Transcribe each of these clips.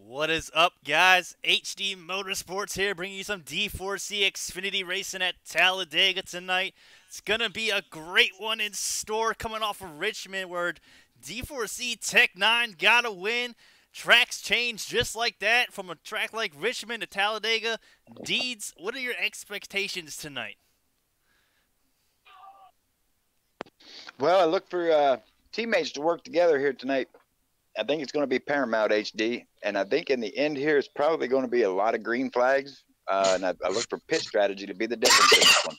What is up, guys? HD Motorsports here, bringing you some D4C Xfinity racing at Talladega tonight. It's going to be a great one in store coming off of Richmond, where D4C Tech 9 got a win. Tracks change just like that from a track like Richmond to Talladega. Deeds, what are your expectations tonight? Well, I look for teammates to work together here tonight. I think it's going to be paramount, HD, and I think in the end here it's probably going to be a lot of green flags, and I look for pit strategy to be the difference in this one.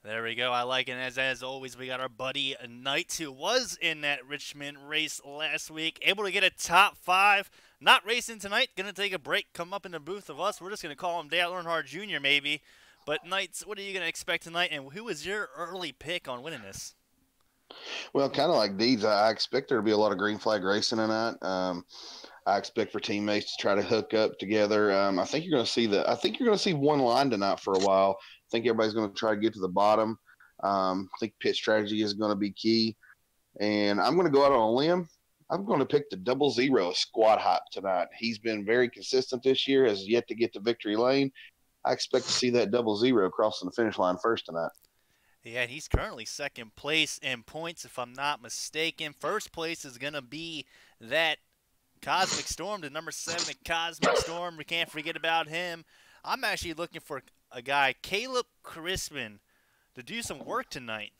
There we go. I like it. As always, we got our buddy Knights, who was in that Richmond race last week, able to get a top 5. Not racing tonight. Going to take a break, come up in the booth of us. We're just going to call him Dale Earnhardt Jr. maybe. But Knights, what are you going to expect tonight, and who was your early pick on winning this? Well, kind of like Deeds, I expect there to be a lot of green flag racing in that. I expect for teammates to try to hook up together. I think you're going to see one line tonight for a while. I think everybody's going to try to get to the bottom. I think pit strategy is going to be key. And I'm going to go out on a limb. I'm going to pick the 00 squad hop tonight. He's been very consistent this year, has yet to get to victory lane. I expect to see that 00 crossing the finish line first tonight. Yeah, he's currently second place in points, if I'm not mistaken. First place is going to be that Cosmic Storm, the number 7 Cosmic Storm. We can't forget about him. I'm actually looking for a guy, Caleb Crispin, to do some work tonight.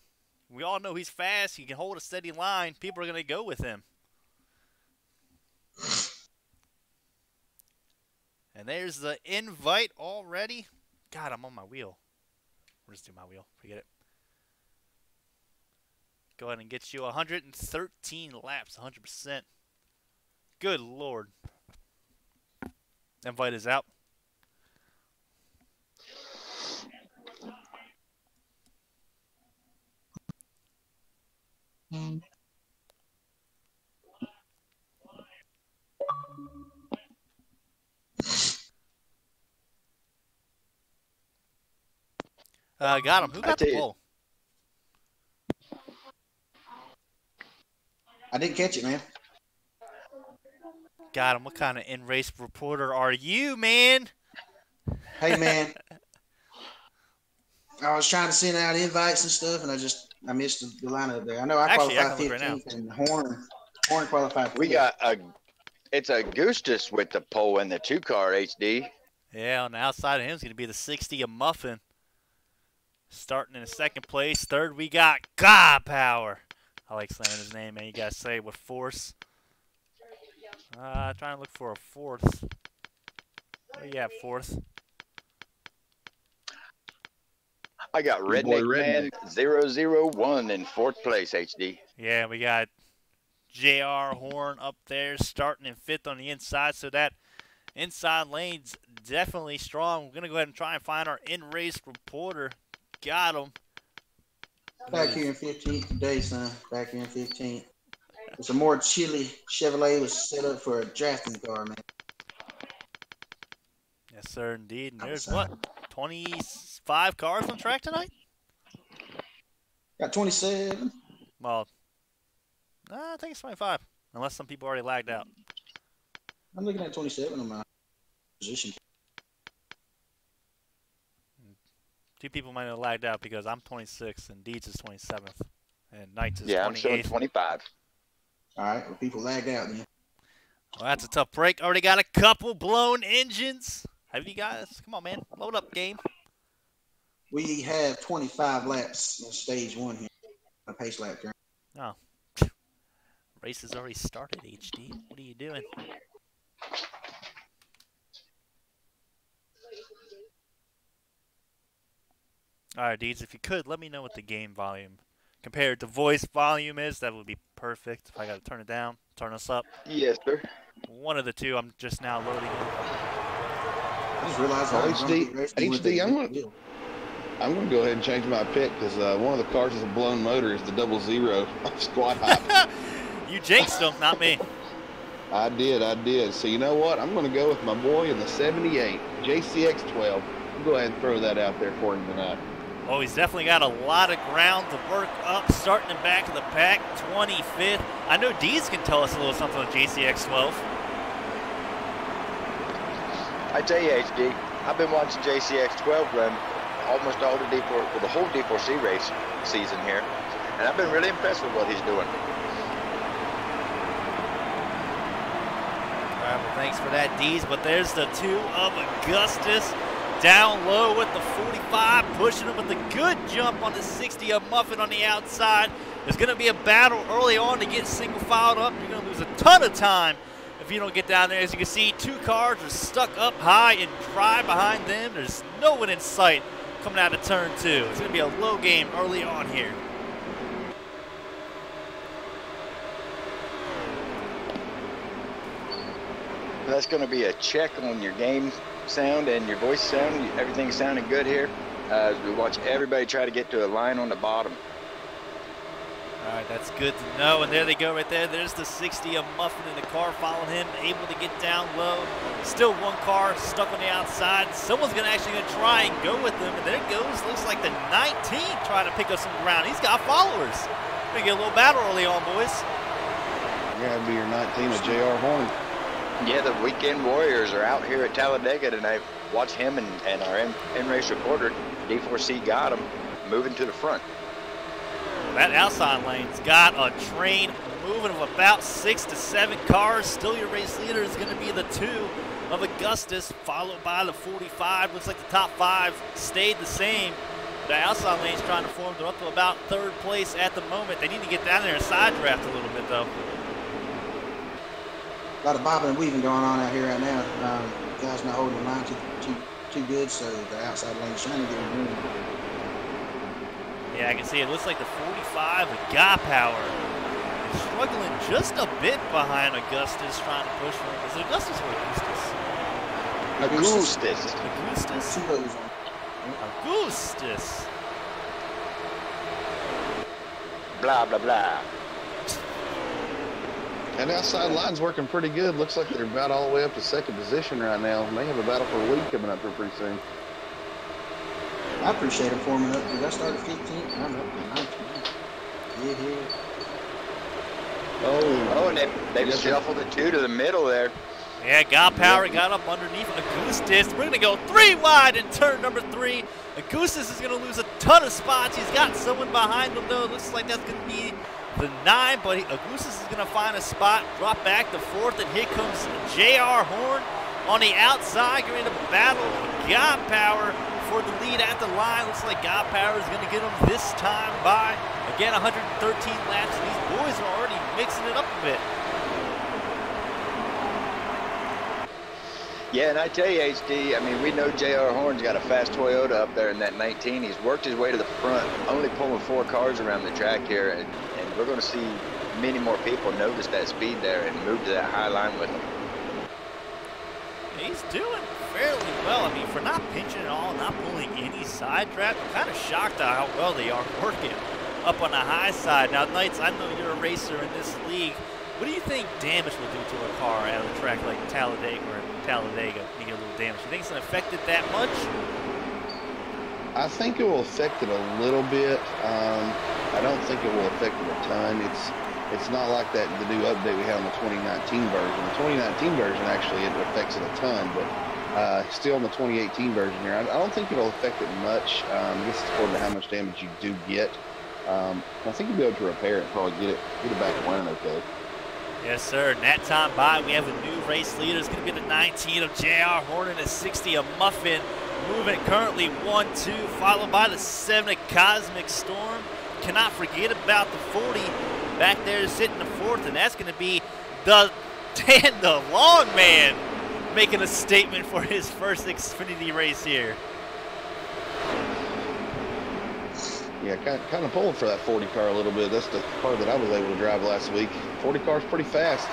We all know he's fast. He can hold a steady line. People are going to go with him. And there's the invite already. God, I'm on my wheel. We'll just do my wheel. Forget it. Go ahead and get you 113 laps, 100%. Good Lord. Invite is out. Got him. Who got the pole? I didn't catch it, man. Got him. What kind of in-race reporter are you, man? Hey, man. I was trying to send out invites and stuff, and I missed the lineup there. I know I qualified 15th, and Horn qualified 4th. We got it's Augustus with the pole in the 2-car, HD. Yeah, on the outside of him is going to be the 60 of Muffin. Starting in second place. Third, we got God Power. I like slamming his name, man. You got to say it with force. Trying to look for a 4th. Where you at, 4th? I got Redneck Man 001 in 4th place, HD. Yeah, we got JR Horn up there starting in 5th on the inside. So that inside lane's definitely strong. We're going to go ahead and try and find our in-race reporter. Got him. Back here in 15th today, son. Back here in 15th. It's a more chilly Chevrolet was set up for a drafting car, man. Yes, sir, indeed. And there's what? 25 cars on track tonight? Got 27. Well, I think it's 25, unless some people already lagged out. I'm looking at 27 on my position. 2 people might have lagged out because I'm 26 and Deeds is 27th. And Knights is 28th. Yeah, I'm showing 25. All right, well, people lagged out then. Well, that's a tough break. Already got a couple blown engines. Have you guys? Come on, man. Load up, game. We have 25 laps in stage 1 here. A pace lap current. Oh. Race has already started, HD. What are you doing? All right, Deeds, if you could, let me know what the game volume compared to voice volume is. That would be perfect. If I got to turn it down, turn us up. Yes, sir. One of the two. I'm just now loading it. I just realized HD, I'm going to go ahead and change my pick because one of the cars is a blown motor. Is the 00 squad hop. You jinxed them, not me. I did. So you know what? I'm going to go with my boy in the 78 JCX12. I'll go ahead and throw that out there for him tonight. Oh, he's definitely got a lot of ground to work up, starting in back of the pack, 25th. I know Dees can tell us a little something on JCX 12. I tell you, HD, I've been watching JCX12 run almost all the whole D4C race season here, and I've been really impressed with what he's doing. All right, well, thanks for that, Dees. But there's the 2 of Augustus down low with the 45, pushing him with a good jump on the 60 of Muffin on the outside. There's going to be a battle early on to get single filed up. You're going to lose a ton of time if you don't get down there. As you can see, 2 cars are stuck up high and dry behind them. There's no one in sight coming out of turn 2. It's going to be a low game early on here. That's going to be a check on your game sound and your voice sound. Everything's sounding good here as we watch everybody try to get to a line on the bottom. All right, that's good to know. And there they go right there. There's the 60 of Muffin in the car following him, able to get down low. Still 1 car stuck on the outside. Someone's actually going to try and go with them. And there it goes. Looks like the 19 trying to pick up some ground. He's got followers. Going to get a little battle early on, boys. Yeah, it'd be your 19 of J.R. Horn. Yeah, the Weekend Warriors are out here at Talladega tonight. Watch him and our in-race reporter, D4C, got him moving to the front. That outside lane's got a train moving of about 6 to 7 cars. Still your race leader is going to be the 2 of Augustus, followed by the 45. Looks like the top 5 stayed the same. The outside lane's trying to form. They're up to about 3rd place at the moment. They need to get down there and side draft a little bit, though. A lot of bobbing and weaving going on out here right now. Guys not holding the line too good, so the outside lane's trying to get room. Yeah, I can see it. Looks like the 45 with Guy Power is struggling just a bit behind Augustus, trying to push him. Is it Augustus or Augustus? Augustus. Augustus. Augustus. Blah, blah, blah. And outside line's working pretty good. Looks like they're about all the way up to 2nd position right now. And they have a battle for a lead coming up here pretty soon. I appreciate them forming up because I started 15th and I'm up to 19th. Yeah. Oh, and they've shuffled the 2 to the middle there. Yeah, Guy Power got up underneath Augustus. We're going to go 3 wide in turn number 3. Augustus is going to lose a ton of spots. He's got someone behind him, though. Looks like that's going to be the 9, but Augustus is going to find a spot, drop back to 4th, and here comes J.R. Horn on the outside, getting to battle Guy Power for the lead at the line. Looks like Guy Power is going to get him this time by, again, 113 laps. These boys are already mixing it up a bit. Yeah, and I tell you, HD, I mean, we know J.R. Horn's got a fast Toyota up there in that 19. He's worked his way to the front, only pulling 4 cars around the track here, and we're going to see many more people notice that speed there and move to that high line with him. He's doing fairly well. I mean, for not pinching at all, not pulling any side draft, I'm kind of shocked at how well they are working up on the high side. Now, Knights, I know you're a racer in this league. What do you think damage will do to a car out of the track like Talladega or Talladega? You get a little damage. You think it's going to affect it that much? I think it will affect it a little bit. I don't think it will affect it a ton. It's not like that the new update we had on the 2019 version. The 2019 version actually it affects it a ton, but still in the 2018 version here, I don't think it'll affect it much. This is according to how much damage you do get. I think you'll be able to repair it and probably get it back running okay. Yes, sir. And that time by, we have a new race leader. It's going to be the 19 of J.R. Horn and a 60 of Muffin. Moving currently 1-2, followed by the 7 of Cosmic Storm. Cannot forget about the 40 back there sitting the 4th, and that's going to be the Dan the Long Man making a statement for his first Xfinity race here. Yeah, kind of pulling for that 40 car a little bit. That's the car that I was able to drive last week. 40 car's pretty fast.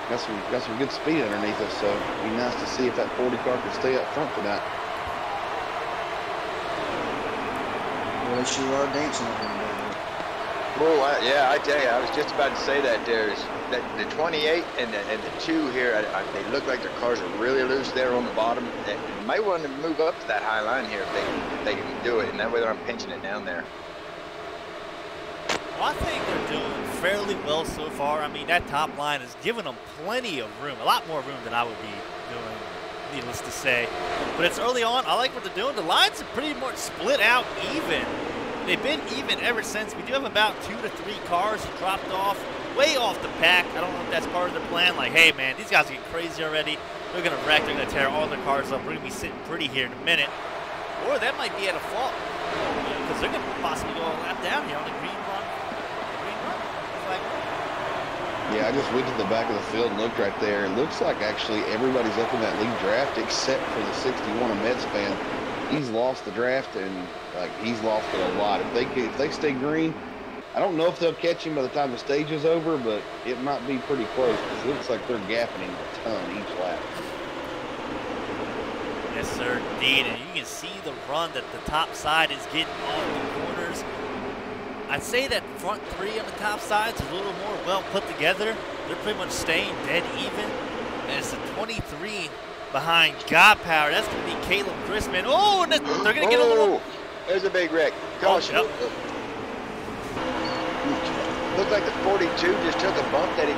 Got some good speed underneath us, so it'd be nice to see if that 40 car can stay up front tonight. Well, they sure are dancing up there. Well, yeah, I tell you, I was just about to say that there's the 28 and the 2 here. They look like their cars are really loose there on the bottom. They might want to move up to that high line here if they can do it, and that way they're not pinching it down there. Well, I think they're doing fairly well so far. I mean, that top line has given them plenty of room, a lot more room than I would be doing needless to say. But it's early on. I like what they're doing. The lines are pretty much split out even. They've been even ever since. We do have about 2 to 3 cars dropped off, way off the pack. I don't know if that's part of the plan. Like, hey, man, these guys are getting crazy already. They're going to wreck. They're going to tear all their cars up. We're going to be sitting pretty here in a minute. Or that might be at a fault. Because they're going to possibly go a lap down here on the green run. Flag run. Yeah, I just went to the back of the field and looked right there. It looks like actually everybody's up in that lead draft except for the 61 of Mets fan. He's lost the draft, and like he's lost it a lot. If they stay green, I don't know if they'll catch him by the time the stage is over, but it might be pretty close because it looks like they're gapping him a ton each lap. Yes, sir, indeed. And you can see the run that the top side is getting on the corners. I'd say that front 3 on the top sides is a little more well put together. They're pretty much staying dead even. And it's the 23 behind God Power. That's going to be Caleb Crispin. Oh, and they're going to get a little... There's a big wreck. Caution. Oh, yep. Looked like the 42 just took a bump that the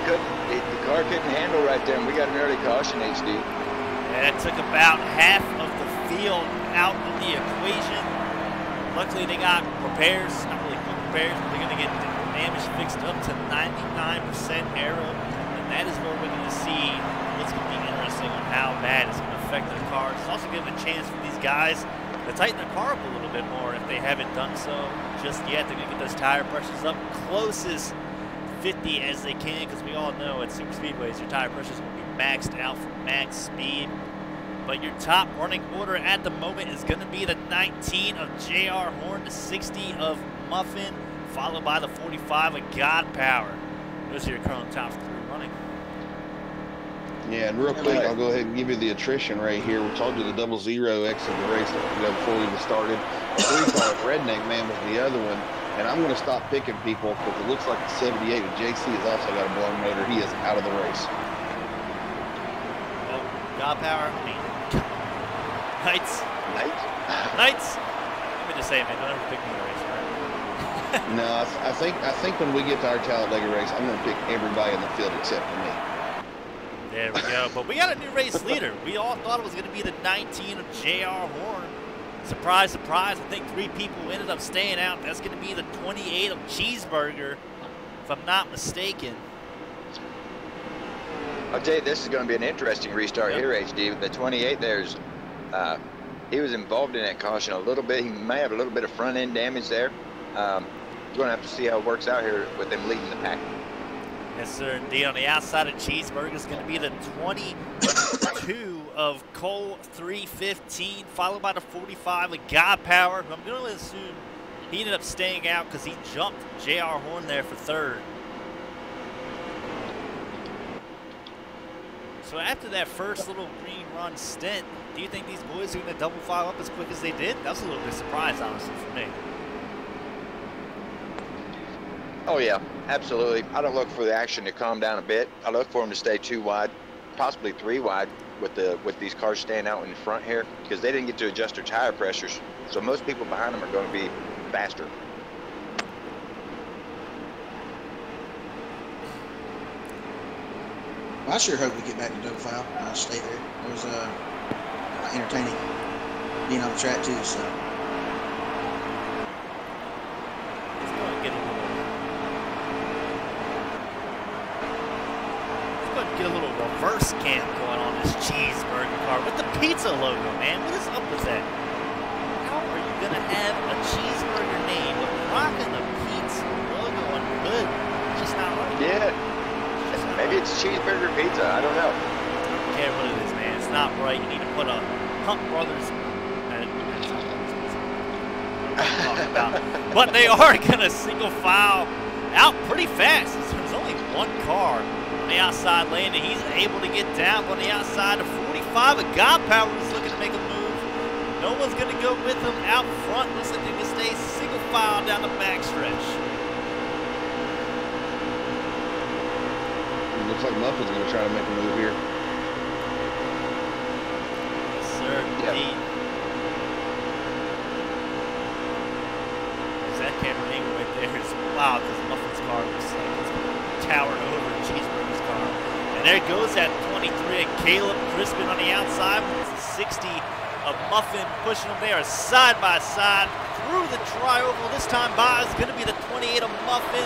car couldn't handle right there, and we got an early caution, HD. Yeah, that took about half of the field out of the equation. Luckily, they got repairs, not really quick repairs, but they're going to get damage fixed up to 99% aero. And that is where we're going to see what's going to be interesting on how bad it's going to affect their cars. It's also giving a chance for these guys to tighten their car up a little bit more if they haven't done so just yet. They're going to get those tire pressures up closest 50 as they can, because we all know at super speedways your tire pressures will be maxed out for max speed. But your top running order at the moment is going to be the 19 of JR Horn, the 60 of Muffin, followed by the 45 of God Power. Those are your current top 3 running. Yeah, and real quick, I'll go ahead and give you the attrition right here. We told you the 00 exit the race before we even started. 3 car, Redneck Man was the other one. And I'm going to stop picking people because it looks like the 78 with JC has also got a blown motor. He is out of the race. Oh, God Power, I mean, Knights. Let me just say, man, don't ever pick me in a race, right? No, I think when we get to our Talladega race, I'm going to pick everybody in the field except for me. There we go. But we got a new race leader. We all thought it was going to be the 19 of JR Horn. Surprise, surprise. I think 3 people ended up staying out. That's going to be the 28 of Cheeseburger, if I'm not mistaken. I'll tell you, this is going to be an interesting restart here, HD. The 28 there's, he was involved in that caution a little bit. He may have a little bit of front end damage there. We're going to have to see how it works out here with them leading the pack. Yes, sir. Indeed, on the outside of Cheeseburger is going to be the 22 of Cole 315, followed by the 45 of God Power, who I'm going to assume he ended up staying out because he jumped JR Horn there for 3rd. So after that first little green run stint, do you think these boys are going to double file up as quick as they did? That was a little bit of surprise, honestly, for me. Oh, yeah, absolutely. I don't look for the action to calm down a bit. I look for them to stay 2 wide, possibly 3 wide with these cars staying out in front here, because they didn't get to adjust their tire pressures. So most people behind them are going to be faster. Well, I sure hope we get back to double file. Stay there. It was entertaining being on the track too. So. Get a little reverse cam going on this Cheeseburger car with the pizza logo, man. What is up with that? How are you going to have a Cheeseburger name with rocking the pizza logo on the hood? It's just not right. Yeah. Maybe it's Cheeseburger pizza. I don't know. I don't care what it is, man. It's not right. You need to put a Hunt Brothers. But they are going to single file out pretty fast. There's only 1 car on the outside lane, and he's able to get down on the outside of 45. A God Power is looking to make a move. No one's going to go with him out front. Looks like they can stay single file down the backstretch. Looks like Muffin's going to try to make a move here. Yes, sir. Indeed. There's that camera angle right there. It's wow, because Muffin's car looks like it's towered over Cheeseburger's car. And there goes that 23 and Caleb Crispin on the outside with the 60 of Muffin pushing them there side by side through the tri-oval. This time by is going to be the 28 of Muffin,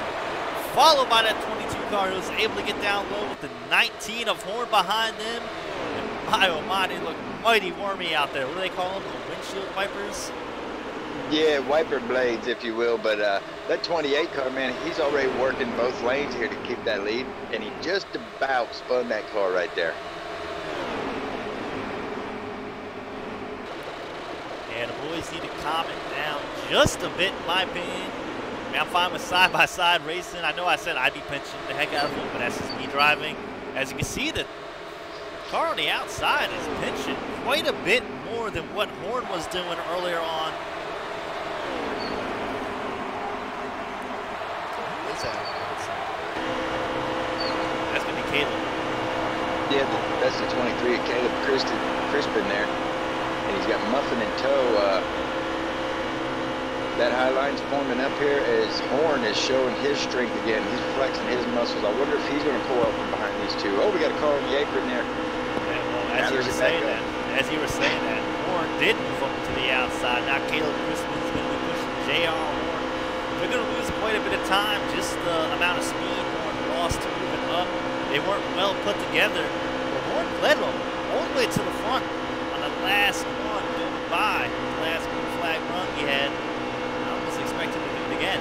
followed by that 22 car who was able to get down low with the 19 of Horn behind them. And my oh my, they look mighty wormy out there. What do they call them? The windshield wipers? Yeah, wiper blades, if you will. But that 28 car, man, he's already working both lanes here to keep that lead, and he just about spun that car right there. Yeah, the boys need to calm it down just a bit, in my opinion. I mean, I'm fine with side-by-side racing. I know I said I'd be pinching the heck out of them, but that's just me driving. As you can see, the car on the outside is pinching quite a bit more than what Horn was doing earlier on. Who is that? That's going to be Caleb. Yeah, that's the 23 of Caleb Crispin there. And he's got Muffin in tow. That high line's forming up here as Horn is showing his strength again. He's flexing his muscles. I wonder if he's going to pull out from behind these two. Oh, we got a car on the apron there. Yeah, well, as you were saying that, Horn did move up to the outside. Now Caleb Crispin's going to be pushing J.R. Horn. They're going to lose quite a bit of time. Just the amount of speed Horn lost to moving up. They weren't well put together. But Horn led them all the way to the front on the last one going by. The last blue flag run he had. Expected to do it again.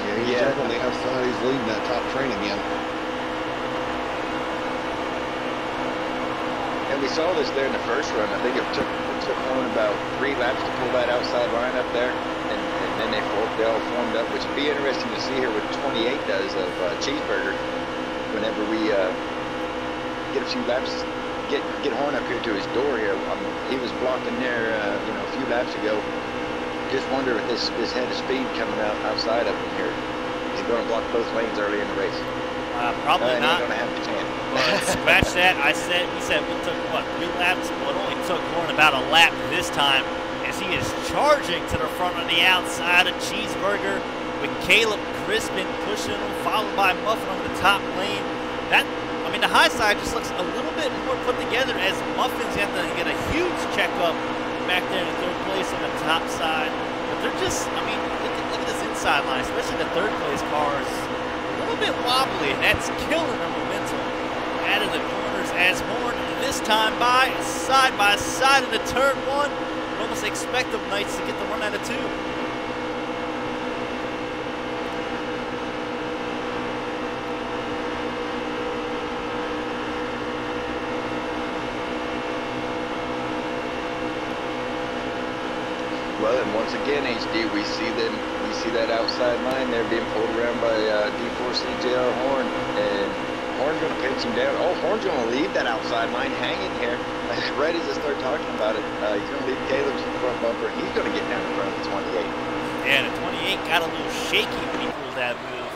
Yeah, he's back on the outside. He's leading that top train again. And we saw this there in the first run. I think it took Horn about 3 laps to pull that outside line up there, and then they all formed up, which would be interesting to see here what 28 does of Cheeseburger. Whenever we get a few laps, get Horn up here to his door here. He was blocking there, a few laps ago. Just wonder if this head of speed coming out outside of him here, is he going to block both lanes early in the race? Probably not. He's going to have to chance. But scratch that. We said we took, 3 laps? Well, it only took Horn about a lap this time as he is charging to the front on the outside of Cheeseburger with Caleb Crispin pushing him, followed by Muffin on the top lane. The high side just looks a little bit more put together as Muffin's got to get a huge checkup back there in 3rd place on the top side. But they're just, look at this inside line, especially the 3rd place cars. A little bit wobbly, and that's killing their momentum out of the corners as Horn this time by side into turn 1. You almost expect the Knights to get the run out of 2. Well, and once again, HD, we see that outside line there being pulled around by D4C J.R. Horn, and Horn's going to pinch him down. Oh, Horn's going to leave that outside line hanging here. Right as I start talking about it, he's going to leave Caleb's front bumper. He's going to get down in front of the 28. Yeah, the 28 got a little shaky when he pulled that move.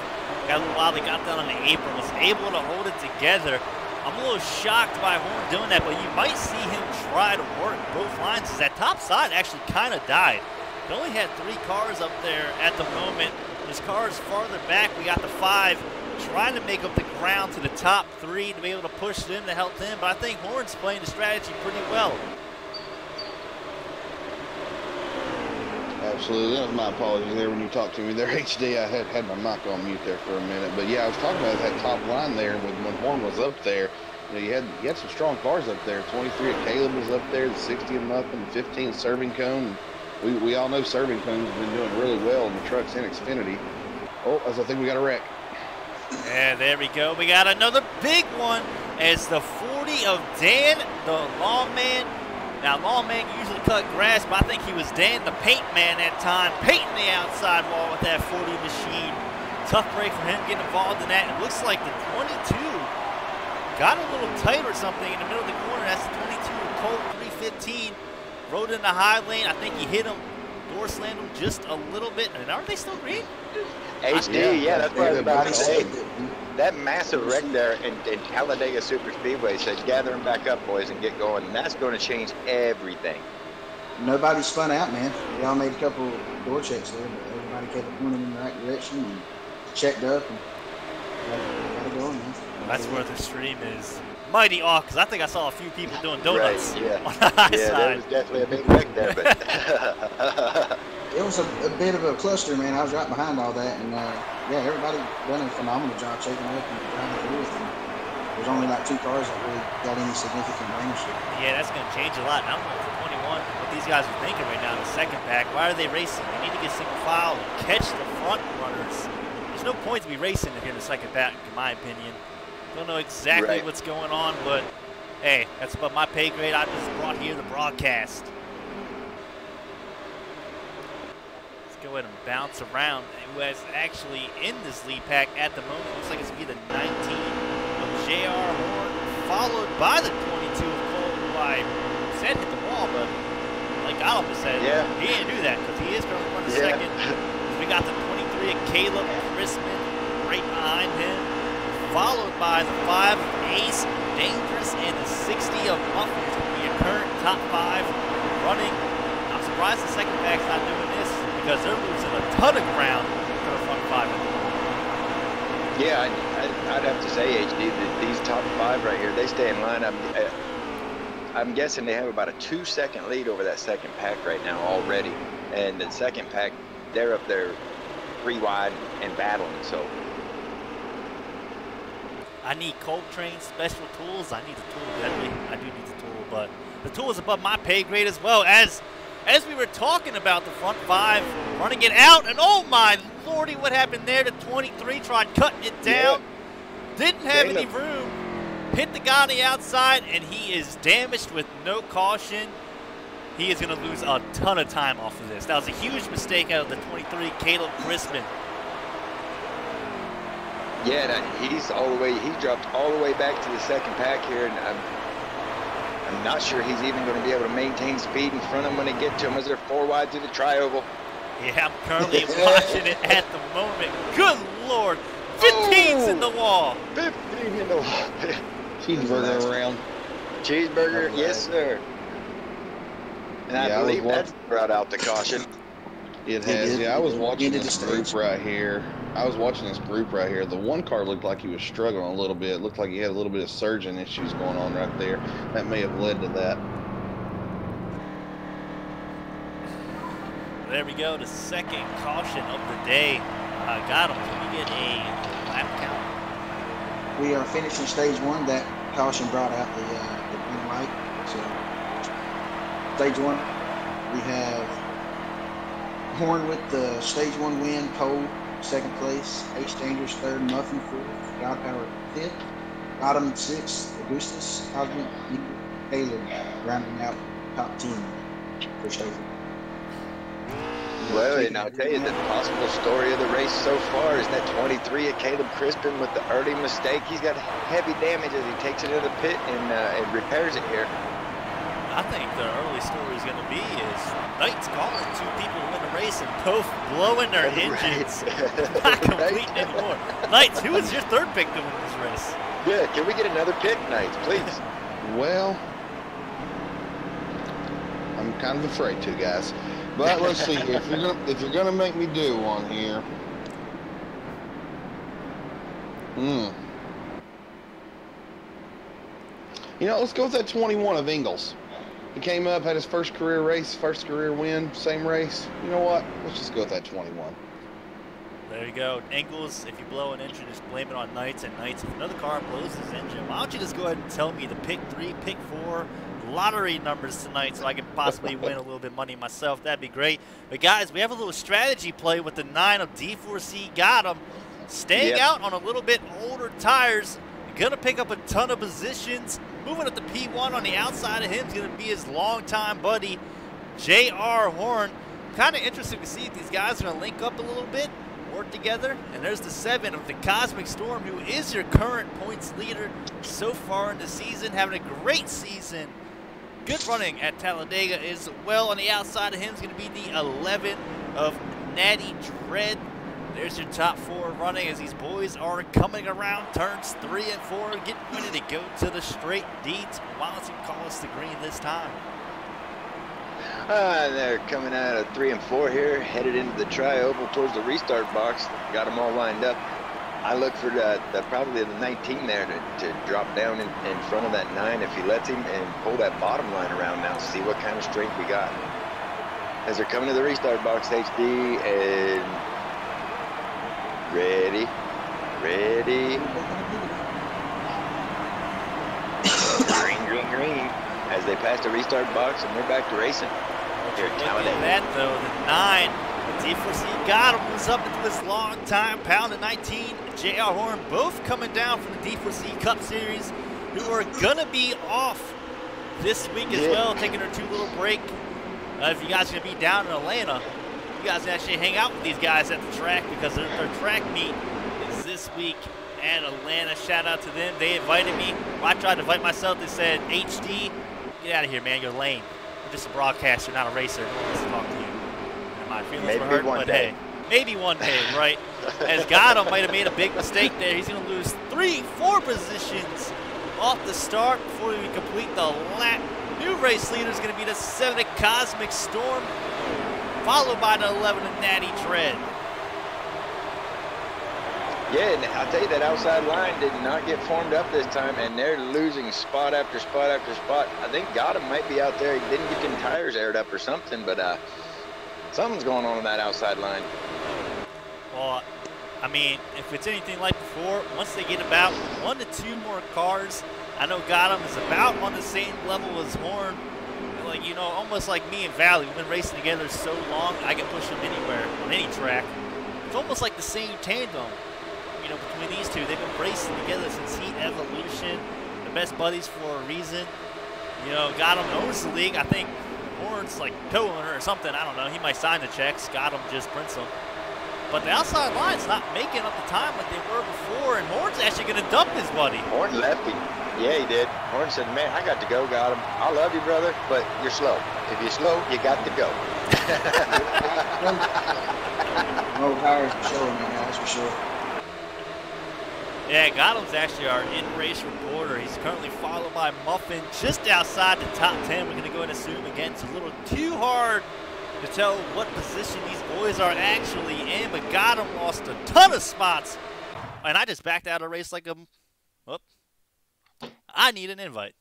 Got a little while, they got down on the apron, was able to hold it together. I'm a little shocked by Horn doing that, but you might see him try to work both lines because that top side actually kind of died. They only had 3 cars up there at the moment. There's cars farther back. We got the 5 trying to make up the ground to the top 3 to be able to push them to help them, but I think Horn's playing the strategy pretty well. Absolutely. That was my apologies there when you talked to me there, HD. I had my mic on mute there for a minute. But yeah, I was talking about that top line there when Horn was up there. You had some strong cars up there. 23 of Caleb was up there, the 60 of Muffin, the 15 Serving Cone. We all know Serving Cone's been doing really well in the trucks in Xfinity. Oh, I think we got a wreck. Yeah, there we go. We got another big one as the 40 of Dan, the lawman. Now, lawman usually cut grass, but I think he was Dan, the paint man that time, painting the outside wall with that 40 machine. Tough break for him getting involved in that. It looks like the 22 got a little tight or something in the middle of the corner. That's the 22 Colt 315. Rode in the high lane. I think he hit him, door slammed him just a little bit. And aren't they still green? HD, yeah, that's what I was about to say. That massive wreck there in Talladega Super Speedway said, gather them back up, boys, and get going. And that's going to change everything. Nobody spun out, man. They all made a couple door checks there, but everybody kept pointing in the right direction and checked up and got it going, man. That's where the stream is mighty off, because I think I saw a few people doing donuts Right, yeah. on the high Yeah, side. there was definitely a big wreck there, but It was a bit of a cluster, man. I was right behind all that, and yeah, everybody done a phenomenal job shaking up and driving through it. And there's only like 2 cars that really got any significant damage. Yeah, that's going to change a lot. I don't know for 21 what these guys are thinking right now in the second pack. Why are they racing? They need to get single file and catch the front runners. There's no point to be racing here in the second pack, in my opinion. Don't know exactly what's going on, but hey, that's above my pay grade. I just brought here the broadcast. Let's go ahead and bounce around. Who is actually in this lead pack at the moment? Looks like it's going to be the 19 of J.R. Horn, followed by the 22 of Cole, who I said hit the wall, but like Oliver said, he didn't do that because he is going to run a second. We got the 23 of Caleb Chrisman right behind him, followed by the 5 of Ace Dangerous and the 60 of Muffin to be a current top 5 running. I'm surprised the second pack's not doing this because they're losing a ton of ground for the front 5 at the moment. Yeah, I'd have to say, HD, that these top 5 right here, they stay in line. I'm guessing they have about a 2-second lead over that second pack right now already. And the second pack, they're up there 3 wide and battling, so. I need Coltrane special tools. I need the tool deadly. I do need the tool, but the tool is above my pay grade as well. As we were talking about the front 5 running it out, and oh my lordy, what happened there? The 23 tried cutting it down, didn't have any room, hit the guy on the outside, and he is damaged with no caution. He is going to lose a ton of time off of this. That was a huge mistake out of the 23, Caleb Crispin. Yeah, he's all the way. He dropped all the way back to the second pack here, and I'm not sure he's even going to be able to maintain speed in front of him when they get to him as they're 4 wide through the tri-oval. Yeah, I'm currently watching it at the moment. Good Lord, 15's in the wall. 15 in the wall. Cheeseburger around. Cheeseburger, yes, sir. And I believe that's brought out the caution. It has. Yeah, I was watching this group right here. The one car looked like he was struggling a little bit. It looked like he had a little bit of surging issues going on right there. That may have led to that. There we go, the second caution of the day. Got him. Can we get a lap count? We are finishing stage 1. That caution brought out the green light. So stage 1, we have Horn with the stage 1 win, Cole second place, Ace Dangerous third, Muffin fourth, Godpower fifth, Bottom 6th, Augustus, Cosmic, Caleb rounding out top 10 for stage 1. Well, and I'll tell you, the possible story of the race so far is that 23 of Caleb Crispin with the early mistake. He's got heavy damage as he takes it into the pit and repairs it here. I think the early story is going to be is Knight's calling 2 people to win the race and both blowing their engines. Not completing anymore. Knights, who is your 3rd pick to win this race? Yeah, can we get another pick, Knights, please? Well, I'm kind of afraid to, guys. But let's see here. If you're gonna make me do one here. You know, let's go with that 21 of Ingles. He came up, had his first career race, first career win, same race. You know what? Let's just go with that 21. There you go. Ingles, if you blow an engine, just blame it on Knights. And Knights, if another car blows his engine, why don't you just go ahead and tell me the pick 3, pick 4 lottery numbers tonight so I can possibly win a little bit of money myself. That'd be great. But guys, we have a little strategy play with the 9 of D4C. Got him. Staying out on a little bit older tires. Gonna pick up a ton of positions. Moving up to P1 on the outside of him is gonna be his longtime buddy, J.R. Horn. Kind of interesting to see if these guys are gonna link up a little bit, work together. And there's the 7 of the Cosmic Storm, who is your current points leader so far in the season, having a great season. Good running at Talladega as well. On the outside of him is going to be the 11 of Natty Dread. There's your top 4 running as these boys are coming around turns 3 and 4, getting ready to go to the straight deeds. Why don't you call us the green this time? They're coming out of 3 and 4 here, headed into the tri-oval towards the restart box. Got them all lined up. I look for probably the 19 there to drop down in front of that 9 if he lets him, and pull that bottom line around now, see what kind of strength we got. As they're coming to the restart box, HD, and ready. Green. As they pass the restart box, and we're back to racing. Here at Talladega. Look at that, though. The 9, the D4C got him. Was up into this long time. Pound at 19. J.R. Horn both coming down from the D4C Cup Series, who are going to be off this week as well, taking their 2 little break. If you guys are going to be down in Atlanta, you guys can actually hang out with these guys at the track, because their track meet is this week at Atlanta. Shout out to them. They invited me. I tried to invite myself. They said, HD, get out of here, man. You're lame. You're just a broadcaster, not a racer. No one wants to talk to you. And my feelings were hurt, but hey, maybe one day, right? As Gotham might have made a big mistake there. He's going to lose 3-4 positions off the start before we complete the lap. New race leader is going to be the 7 Cosmic Storm, followed by the 11 Natty Dread. Yeah, and I'll tell you, that outside line did not get formed up this time, and they're losing spot after spot after spot. I think Gotham might be out there. He didn't get them tires aired up or something, but something's going on that outside line. Well, I mean, if it's anything like before, once they get about 1 to 2 more cars, I know Gotham is about on the same level as Horn. Like, you know, almost like me and Valley. We've been racing together so long, I can push them anywhere, on any track. It's almost like the same tandem. You know, between these two, they've been racing together since Heat Evolution. The best buddies for a reason. You know, Gotham owns the league. I think Horn's like co-owner or something. I don't know. He might sign the checks. Gotham just prints them. But the outside line's not making up the time like they were before, and Horn's actually going to dump his buddy. Horn left him. Yeah, he did. Horn said, man, I got to go, Gotham. I love you, brother, but you're slow. If you're slow, you got to go. No tires for showing me, guys, for sure. Yeah, Gotham's actually our in-race reporter. He's currently followed by Muffin just outside the top 10. We're going to go ahead and assume again it's a little too hard to tell what position these boys are actually in, but Gotham lost a ton of spots. And I just backed out of the race like a... Whoop. I need an invite.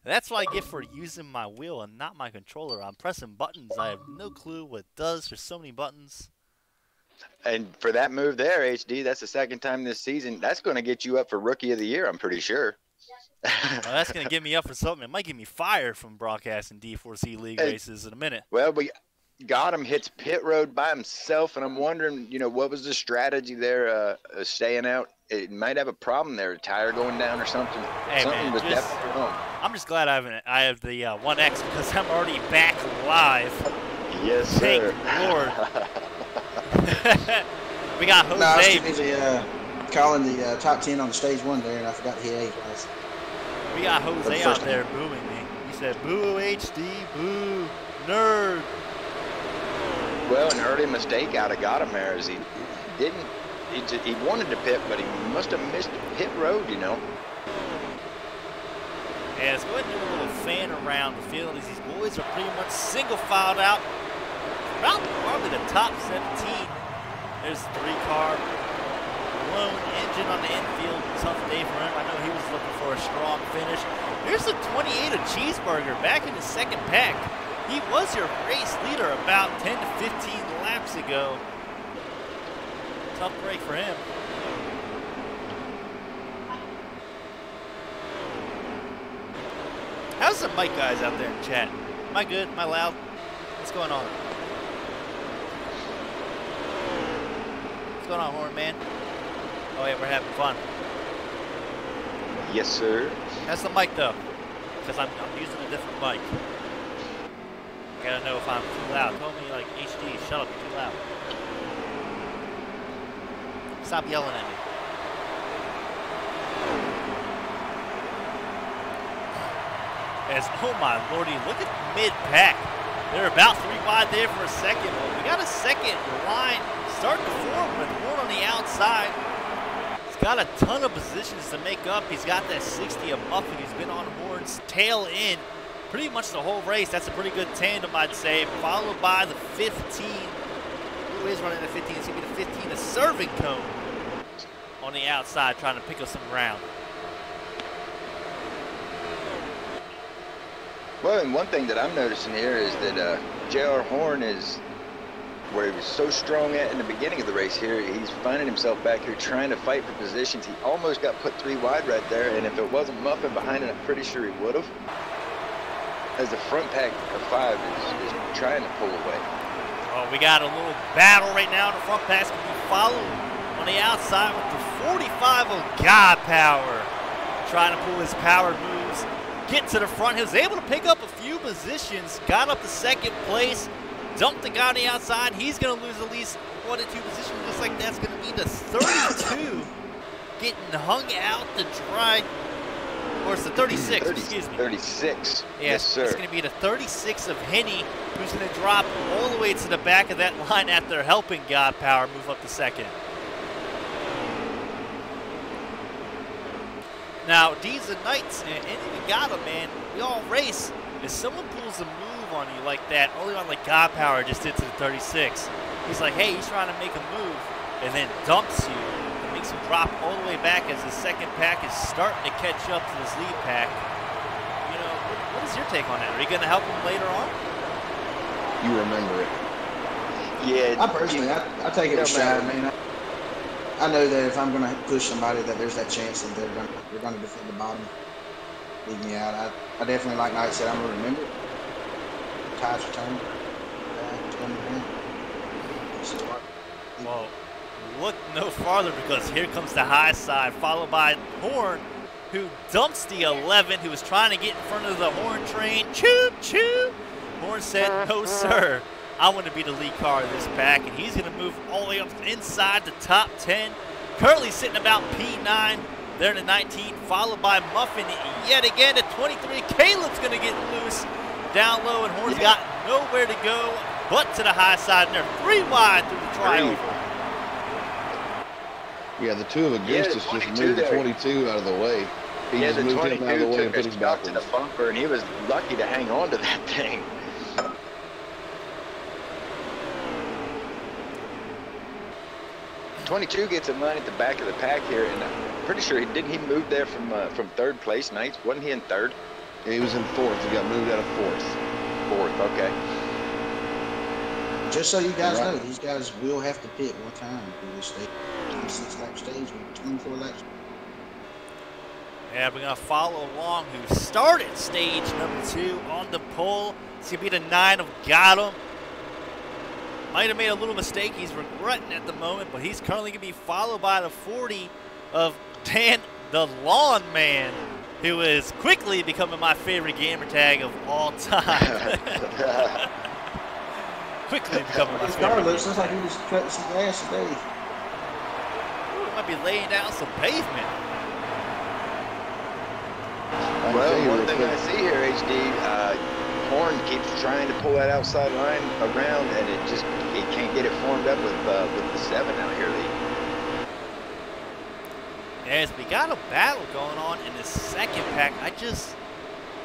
That's what I get for using my wheel and not my controller. I'm pressing buttons. I have no clue what it does. There's so many buttons. And for that move there, HD, that's the 2nd time this season. That's going to get you up for Rookie of the Year, I'm pretty sure. Well, that's going to get me up for something. It might get me fired from broadcasting D4C League races in a minute. Well, we got him, hits pit road by himself, and I'm wondering, you know, what was the strategy there, staying out? It might have a problem there, a tire going down or something. Hey, something man, was definitely wrong. I'm just glad I have the 1X because I'm already back live. Yes, Thank sir. Lord. We got Jose. No, I was too busy calling the top 10 on the stage 1 there, and I forgot the age was. We got Jose out there booing me. He said, boo HD, boo, nerd. Well, an early mistake out of Gotham there is he wanted to pit, but he must have missed pit road, you know. Yeah, let's go ahead and do a little fan around the field as these boys are pretty much single filed out. About probably the top 17. There's the 3-car lone engine on the infield. Tough day for him. I know he was looking for a strong finish. Here's the 28 of Cheeseburger back in the 2nd pack. He was your race leader about 10 to 15 laps ago. Tough break for him. How's the mic guys out there in chat? Am I good? Am I loud? What's going on? What's going on, Horn Man? Oh yeah, we're having fun. Yes, sir. How's the mic though? Because I'm using a different mic. I gotta know if I'm too loud. Tell me like HD, shut up, you're too loud. Stop yelling at me. As, oh my lordy, look at mid-pack. They're about 3 wide there for a second, but we got a second line starting to form with Horn on the outside. He's got a ton of positions to make up. He's got that 60 of Muffin. He's been on Horn's tail end pretty much the whole race. That's a pretty good tandem, I'd say, followed by the 15 who is running the 15? It's going to be the 15, a serving cone on the outside, trying to pick up some ground. Well, and one thing that I'm noticing here is that J.R. Horn is where he was so strong at in the beginning of the race here. He's finding himself back here trying to fight for positions. He almost got put 3 wide right there, and if it wasn't Muffin behind it, I'm pretty sure he would have. As the front pack of 5 is trying to pull away. Oh, we got a little battle right now. The front pack's going to be followed on the outside with the 45 of God Power. Trying to pull his power moves, get to the front. He was able to pick up a few positions, got up to 2nd place, dumped the guy on the outside. He's going to lose at least 1 or 2 positions. Looks like that's going to be the 32 getting hung out to dry. Or it's the 36, 30, excuse me. 36. Yeah, Yes, sir. it's going to be the 36 of Henny, who's going to drop all the way to the back of that line after helping God Power move up to 2nd. Now, D's and Knights, and even got him, man. We all race. If someone pulls a move on you like that, only on like God Power just did to the 36, he's like, hey, he's trying to make a move, and then dumps you. Makes him drop all the way back as the 2nd pack is starting to catch up to this lead pack. You know, what is your take on that? Are you going to help him later on? You remember it. Yeah. I personally, I take it with stride, man. I know that if I'm going to push somebody, that there's that chance that they're going to defend the bottom, leave me out. I definitely, like Knight said, I'm going to remember it. Tides return. Well, look no farther, because here comes the high side, followed by Horn, who dumps the 11, who was trying to get in front of the Horn train. Choo choo! Horn said, no sir, I want to be the lead car of this pack, and he's going to move all the way up inside the top 10. Currently sitting about P9. They're in the 19, followed by Muffin yet again at 23. Caleb's going to get loose down low, and Horn's got nowhere to go but to the high side, and they're 3 wide through the trioval. Yeah, the 2 of Augustus just moved the 22 out of the way. He just the moved him out of the 22 way and took put a his shot to the backwards. bumper, and he was lucky to hang on to that thing. '22 gets him running at the back of the pack here, and I'm pretty sure didn't he move there from 3rd place, Knights? Wasn't he in 3rd? Yeah, he was in 4th. He got moved out of 4th. 4th, okay. Just so you guys know, these guys will have to pit one time through this stage. 6-lap stage with 24 laps. Yeah, we're going to follow along who started stage number 2 on the pole. It's going to be the 9 of Gotham. Might have made a little mistake. He's regretting at the moment, but he's currently going to be followed by the 40 of Dan the Lawn Man, who is quickly becoming my favorite gamer tag of all time. Quickly becoming my His favorite. car looks like he was cutting some grass today. Ooh, might be laying down some pavement. Well, one thing I see here, HD, Horn keeps trying to pull that outside line around, and he can't get it formed up with the 7 out here. As we got a battle going on in the 2nd pack, I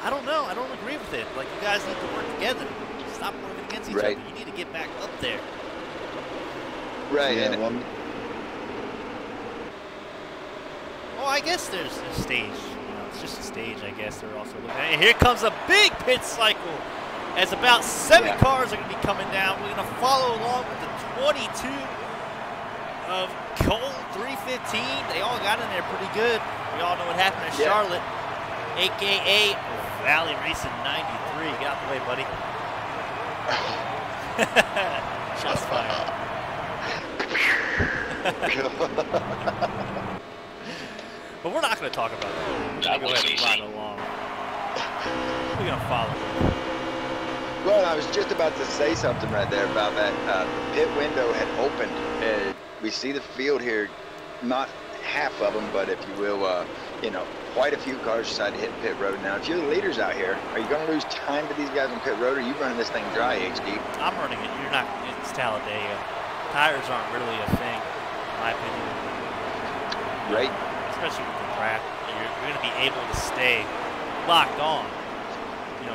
don't know. I don't agree with it. Like, you guys need to work together. Stop working against each other. You need to get back up there. Right. Yeah, And well, I guess there's a stage. It's just a stage, I guess. They're also looking at. And here comes a big pit cycle, as about 7 cars are going to be coming down. We're going to follow along with the 22 of Cole 315. They all got in there pretty good. We all know what happened at Charlotte, a.k.a. Valley Racing 93. Get out the way, buddy. Shots fired. But we're not going to talk about that. We're going to go ahead and ride along. We're going to follow. well, I was just about to say something right there about that. The pit window had opened. We see the field here, not half of them, but if you will, quite a few cars decide to hit pit road. Now, if you're the leaders out here, are you going to lose time to these guys on pit road, or are you running this thing dry, HD? I'm running it. You're not. It's Talladega. Tires aren't really a thing, in my opinion. Right. Especially with the draft, you're going to be able to stay locked on,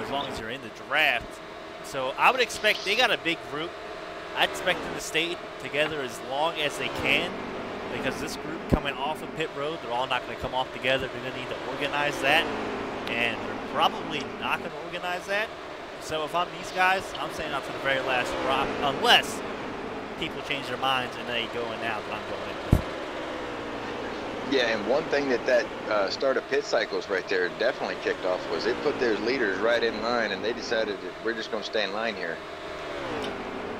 as long as you're in the draft. So I would expect they got a big group. I'd expect them to stay together as long as they can, because this group coming off of pit road, they're all not going to come off together. They're going to need to organize that, and they're probably not going to organize that. So if I'm these guys, I'm staying out to the very last drop, unless people change their minds and they go in now that I'm going in with. Yeah, and one thing that start of pit cycles right there definitely kicked off was it put their leaders right in line, and they decided that we're just going to stay in line here.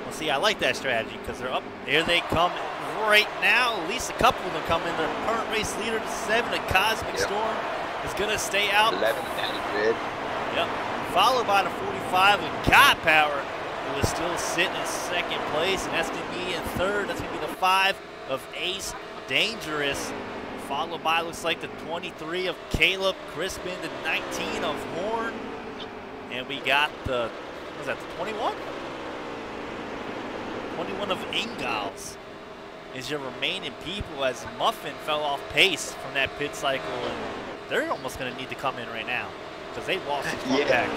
Well, see, I like that strategy because they're up. Here they come right now. At least a couple of them come in. Their current race leader to 7, a Cosmic Storm, is going to stay out. 11 down the grid. Yep. Followed by the 45 with God Power, who is still sitting in second place, and that's going to be in third. That's going to be the 5 of Ace Dangerous. Followed by, looks like, the 23 of Caleb Crispin, the 19 of Horn. And we got the, what was that, the 21? 21 of Ingalls is your remaining people, as Muffin fell off pace from that pit cycle, and they're almost going to need to come in right now because they lost the front pack.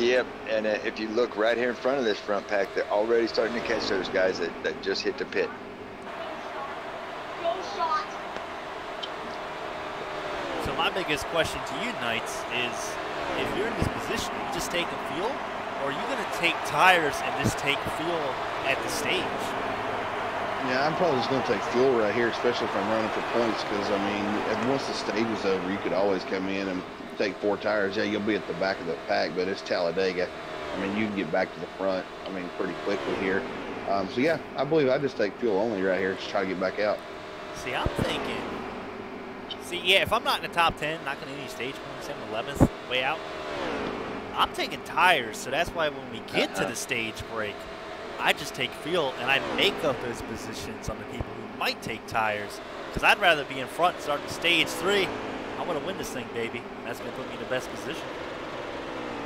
Yep, and if you look right here in front of this front pack, they're already starting to catch those guys that just hit the pit. So my biggest question to you, Knights, is if you're in this position, you just take the fuel, or are you going to take tires and just take fuel at the stage? Yeah, I'm probably just going to take fuel right here, especially if I'm running for points, because, I mean, once the stage is over, you could always come in and take 4 tires. Yeah, you'll be at the back of the pack, but it's Talladega. I mean, you can get back to the front, I mean, pretty quickly here. So, yeah, I believe I just take fuel only right here, just try to get back out. See, I'm thinking, yeah, if I'm not in the top 10, not going to any stage points, I'm 11th, way out, I'm taking tires. So that's why when we get to the stage break, I just take fuel and I make up those positions on the people who might take tires, because I'd rather be in front and start the stage 3. I want to win this thing, baby. That's going to put me in the best position.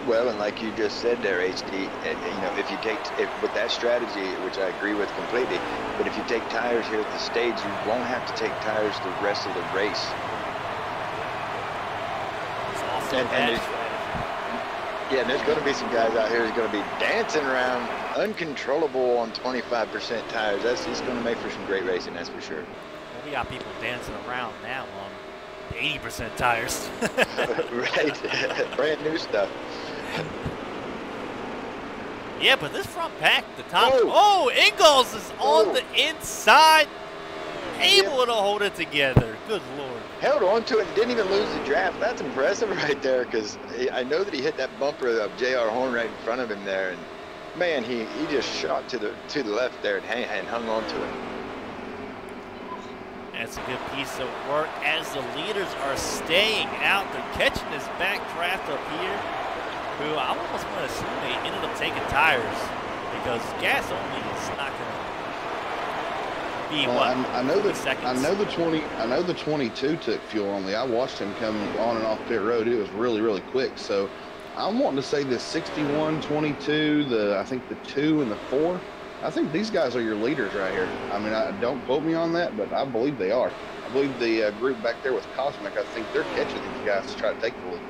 Well, and like you just said there, HD, you know, if you take, with that strategy, which I agree with completely, but if you take tires here at the stage, you won't have to take tires the rest of the race. And there's going to be some guys out here who's going to be dancing around, uncontrollable on 25% tires. That's just going to make for some great racing, that's for sure. Well, we got people dancing around now on 80% tires. Right, brand new stuff. Yeah, but this front pack, the top. Oh, Ingalls is on the inside, able to hold it together. Good Lord. Held on to it and didn't even lose the draft. That's impressive right there, because I know that he hit that bumper of J.R. Horn right in front of him there, and man, he just shot to the left there and hung on to it. That's a good piece of work as the leaders are staying out. They're catching this back draft up here, who I almost want to assume they ended up taking tires, because gas only is not going to be I know the 22 took fuel only. I watched him come on and off pit road. It was really, really quick. So I'm wanting to say the 61, 22, I think the 2 and the 4. I think these guys are your leaders right here. I mean, don't quote me on that, but I believe they are. I believe the group back there with Cosmic, I think they're catching these guys to try to take the lead.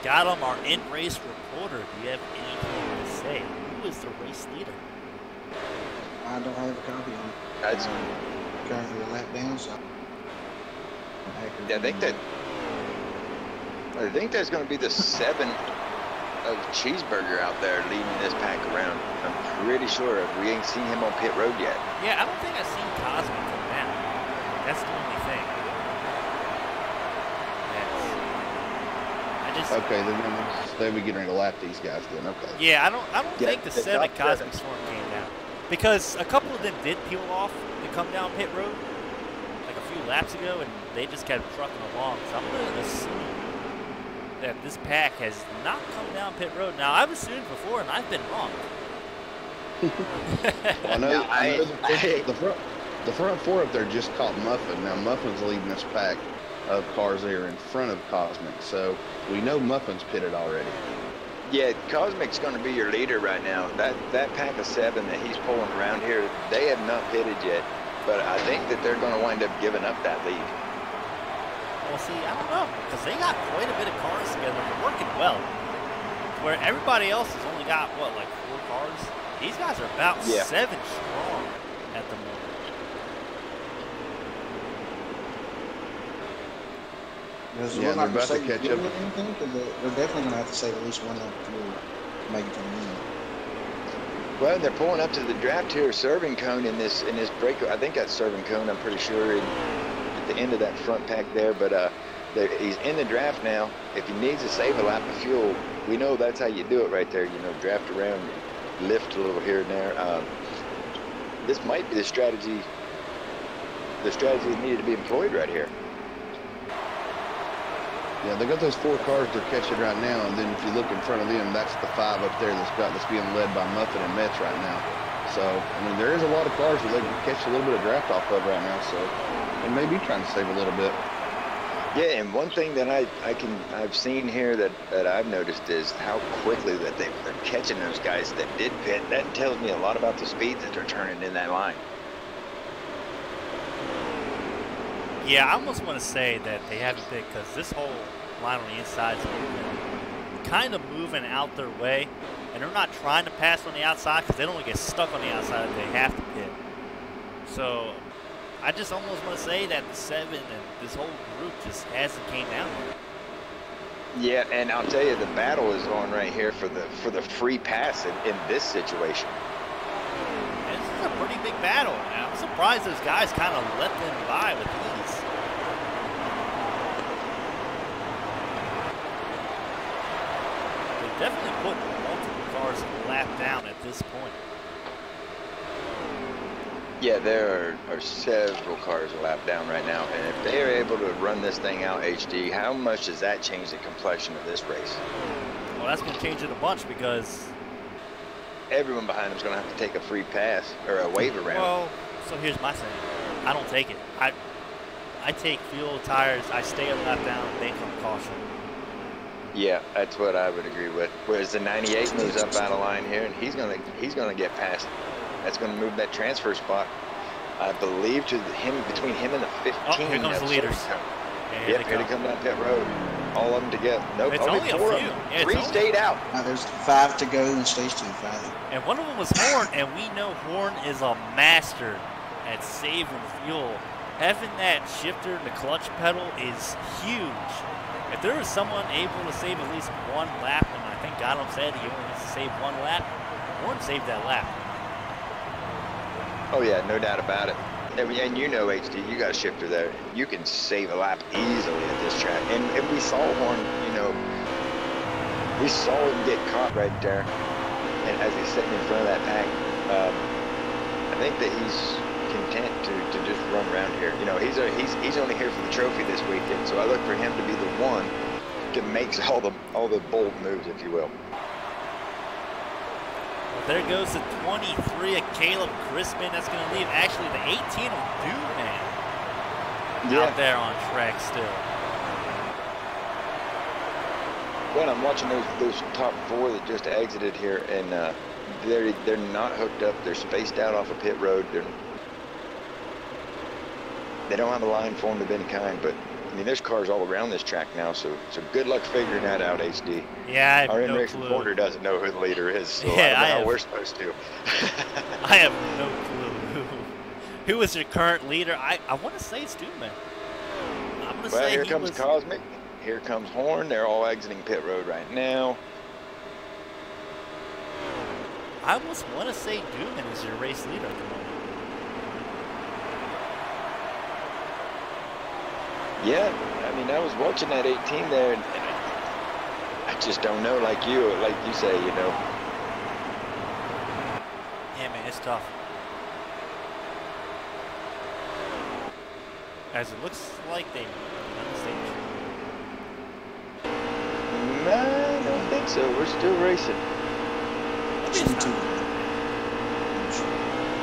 Got him, our in-race reporter. Do you have anything to say? Who is the race leader? I don't have a copy of it. That's currently a lap down, so yeah, I think there's going to be the 7 of Cheeseburger out there leading this pack around. I'm pretty sure we ain't seen him on pit road yet. Yeah, I don't think I've seen Cosmic come down. That's the only thing. Okay, then we get ready to lap these guys then. Okay. Yeah, I don't think the 7 Cosmic Storm came down, because a couple of them did peel off to come down pit road like a few laps ago, and they just kept trucking along. So I'm going to assume that this pack has not come down pit road. Now, I've assumed before, and I've been wrong. The front 4 up there just caught Muffin. Now, Muffin's leading this pack of cars there in front of Cosmic. So we know Muffin's pitted already. Yeah, Cosmic's going to be your leader right now. That pack of 7 that he's pulling around here, they have not pitted yet. But I think that they're going to wind up giving up that lead. Well, see, I don't know, because they got quite a bit of cars together. They're working well. Where everybody else has only got, what, like 4 cars These guys are about 7 strong at the moment. Does it Yeah, look like they're about to saving catch fuel up. or anything? Because they're definitely going to have to save at least 1 lap of fuel to make it to the end. Well, they're pulling up to the draft here, serving cone in this break. I think that's serving cone. I'm pretty sure at the end of that front pack there. But he's in the draft now. If he needs to save a lap of fuel, we know that's how you do it right there. You know, draft around, lift a little here and there. This might be the strategy. The strategy that needed to be employed right here. Yeah, they got those 4 cars they're catching right now, and then if you look in front of them, that's the 5 up there that's being led by Muffin and Metz right now. So, I mean, there is a lot of cars that they can catch a little bit of draft off of right now, so they may be trying to save a little bit. Yeah, and one thing that I've seen here that I've noticed is how quickly that they're catching those guys that did pit. That tells me a lot about the speed that they're turning in that line. Yeah, I almost want to say that they haven't picked because this whole line on the inside is kind of moving out their way, and they're not trying to pass on the outside because they don't want to get stuck on the outside if they have to pit. So I just almost want to say that the 7 and this whole group just hasn't came down yet. Yeah, and I'll tell you, the battle is on right here for the free pass in this situation. And this is a pretty big battle. And I'm surprised those guys kind of let them by with ease. They definitely put multiple cars a lap down at this point. Yeah, there are several cars a lap down right now, and if they are able to run this thing out HD, how much does that change the complexion of this race? Well, that's going to change it a bunch because everyone behind them is going to have to take a free pass or a wave around. Well, so here's my thing. I don't take it. I take fuel, tires, I stay a lap down, they come caution. Yeah, that's what I would agree with. Whereas the 98 moves up out of line here, and he's gonna get past. That's going to move that transfer spot, I believe, to him between him and the 15. Oh, here comes the leaders. Yep, here they come down pit road. All of them together. Nope, it's only a 4 few. of them. Yeah, 3 stayed out. There's 5 to go in stage 2, 5. And one of them was Horn, and we know Horn is a master at saving fuel. Having that shifter and the clutch pedal is huge. If there is someone able to save at least 1 lap, and I think Gotham said he only needs to save 1 lap, Horn saved that lap. Oh yeah, no doubt about it. And you know, HD, you got a shifter there. You can save a lap easily at this track. And we saw Horn, you know, we saw him get caught right there. And as he's sitting in front of that pack, I think that he's content to just run around here. You know, he's only here for the trophy this weekend. So I look for him to be the one that makes all the bold moves, if you will. There goes the 23 of Caleb Crispin. That's going to leave actually the 18 of Duman out there on track still. Well, I'm watching those top 4 that just exited here, and they're not hooked up. They're spaced out off a pit road. They don't have a line formed of any kind, but I mean, there's cars all around this track now, so good luck figuring that out, HD. Yeah, I Our have no in-race clue. reporter doesn't know who the leader is, so Yeah, I don't know how we're supposed to. I have no clue who is your current leader. I want to say it's Duman. I'm going to say here comes Cosmic. Here comes Horn. They're all exiting pit road right now. I almost want to say Duman is your race leader at the moment. Yeah, I mean, I was watching that 18 there, and I just don't know, like you say, you know. Yeah, man, it's tough. As it looks like they on the stage. No, I don't think so. We're still racing.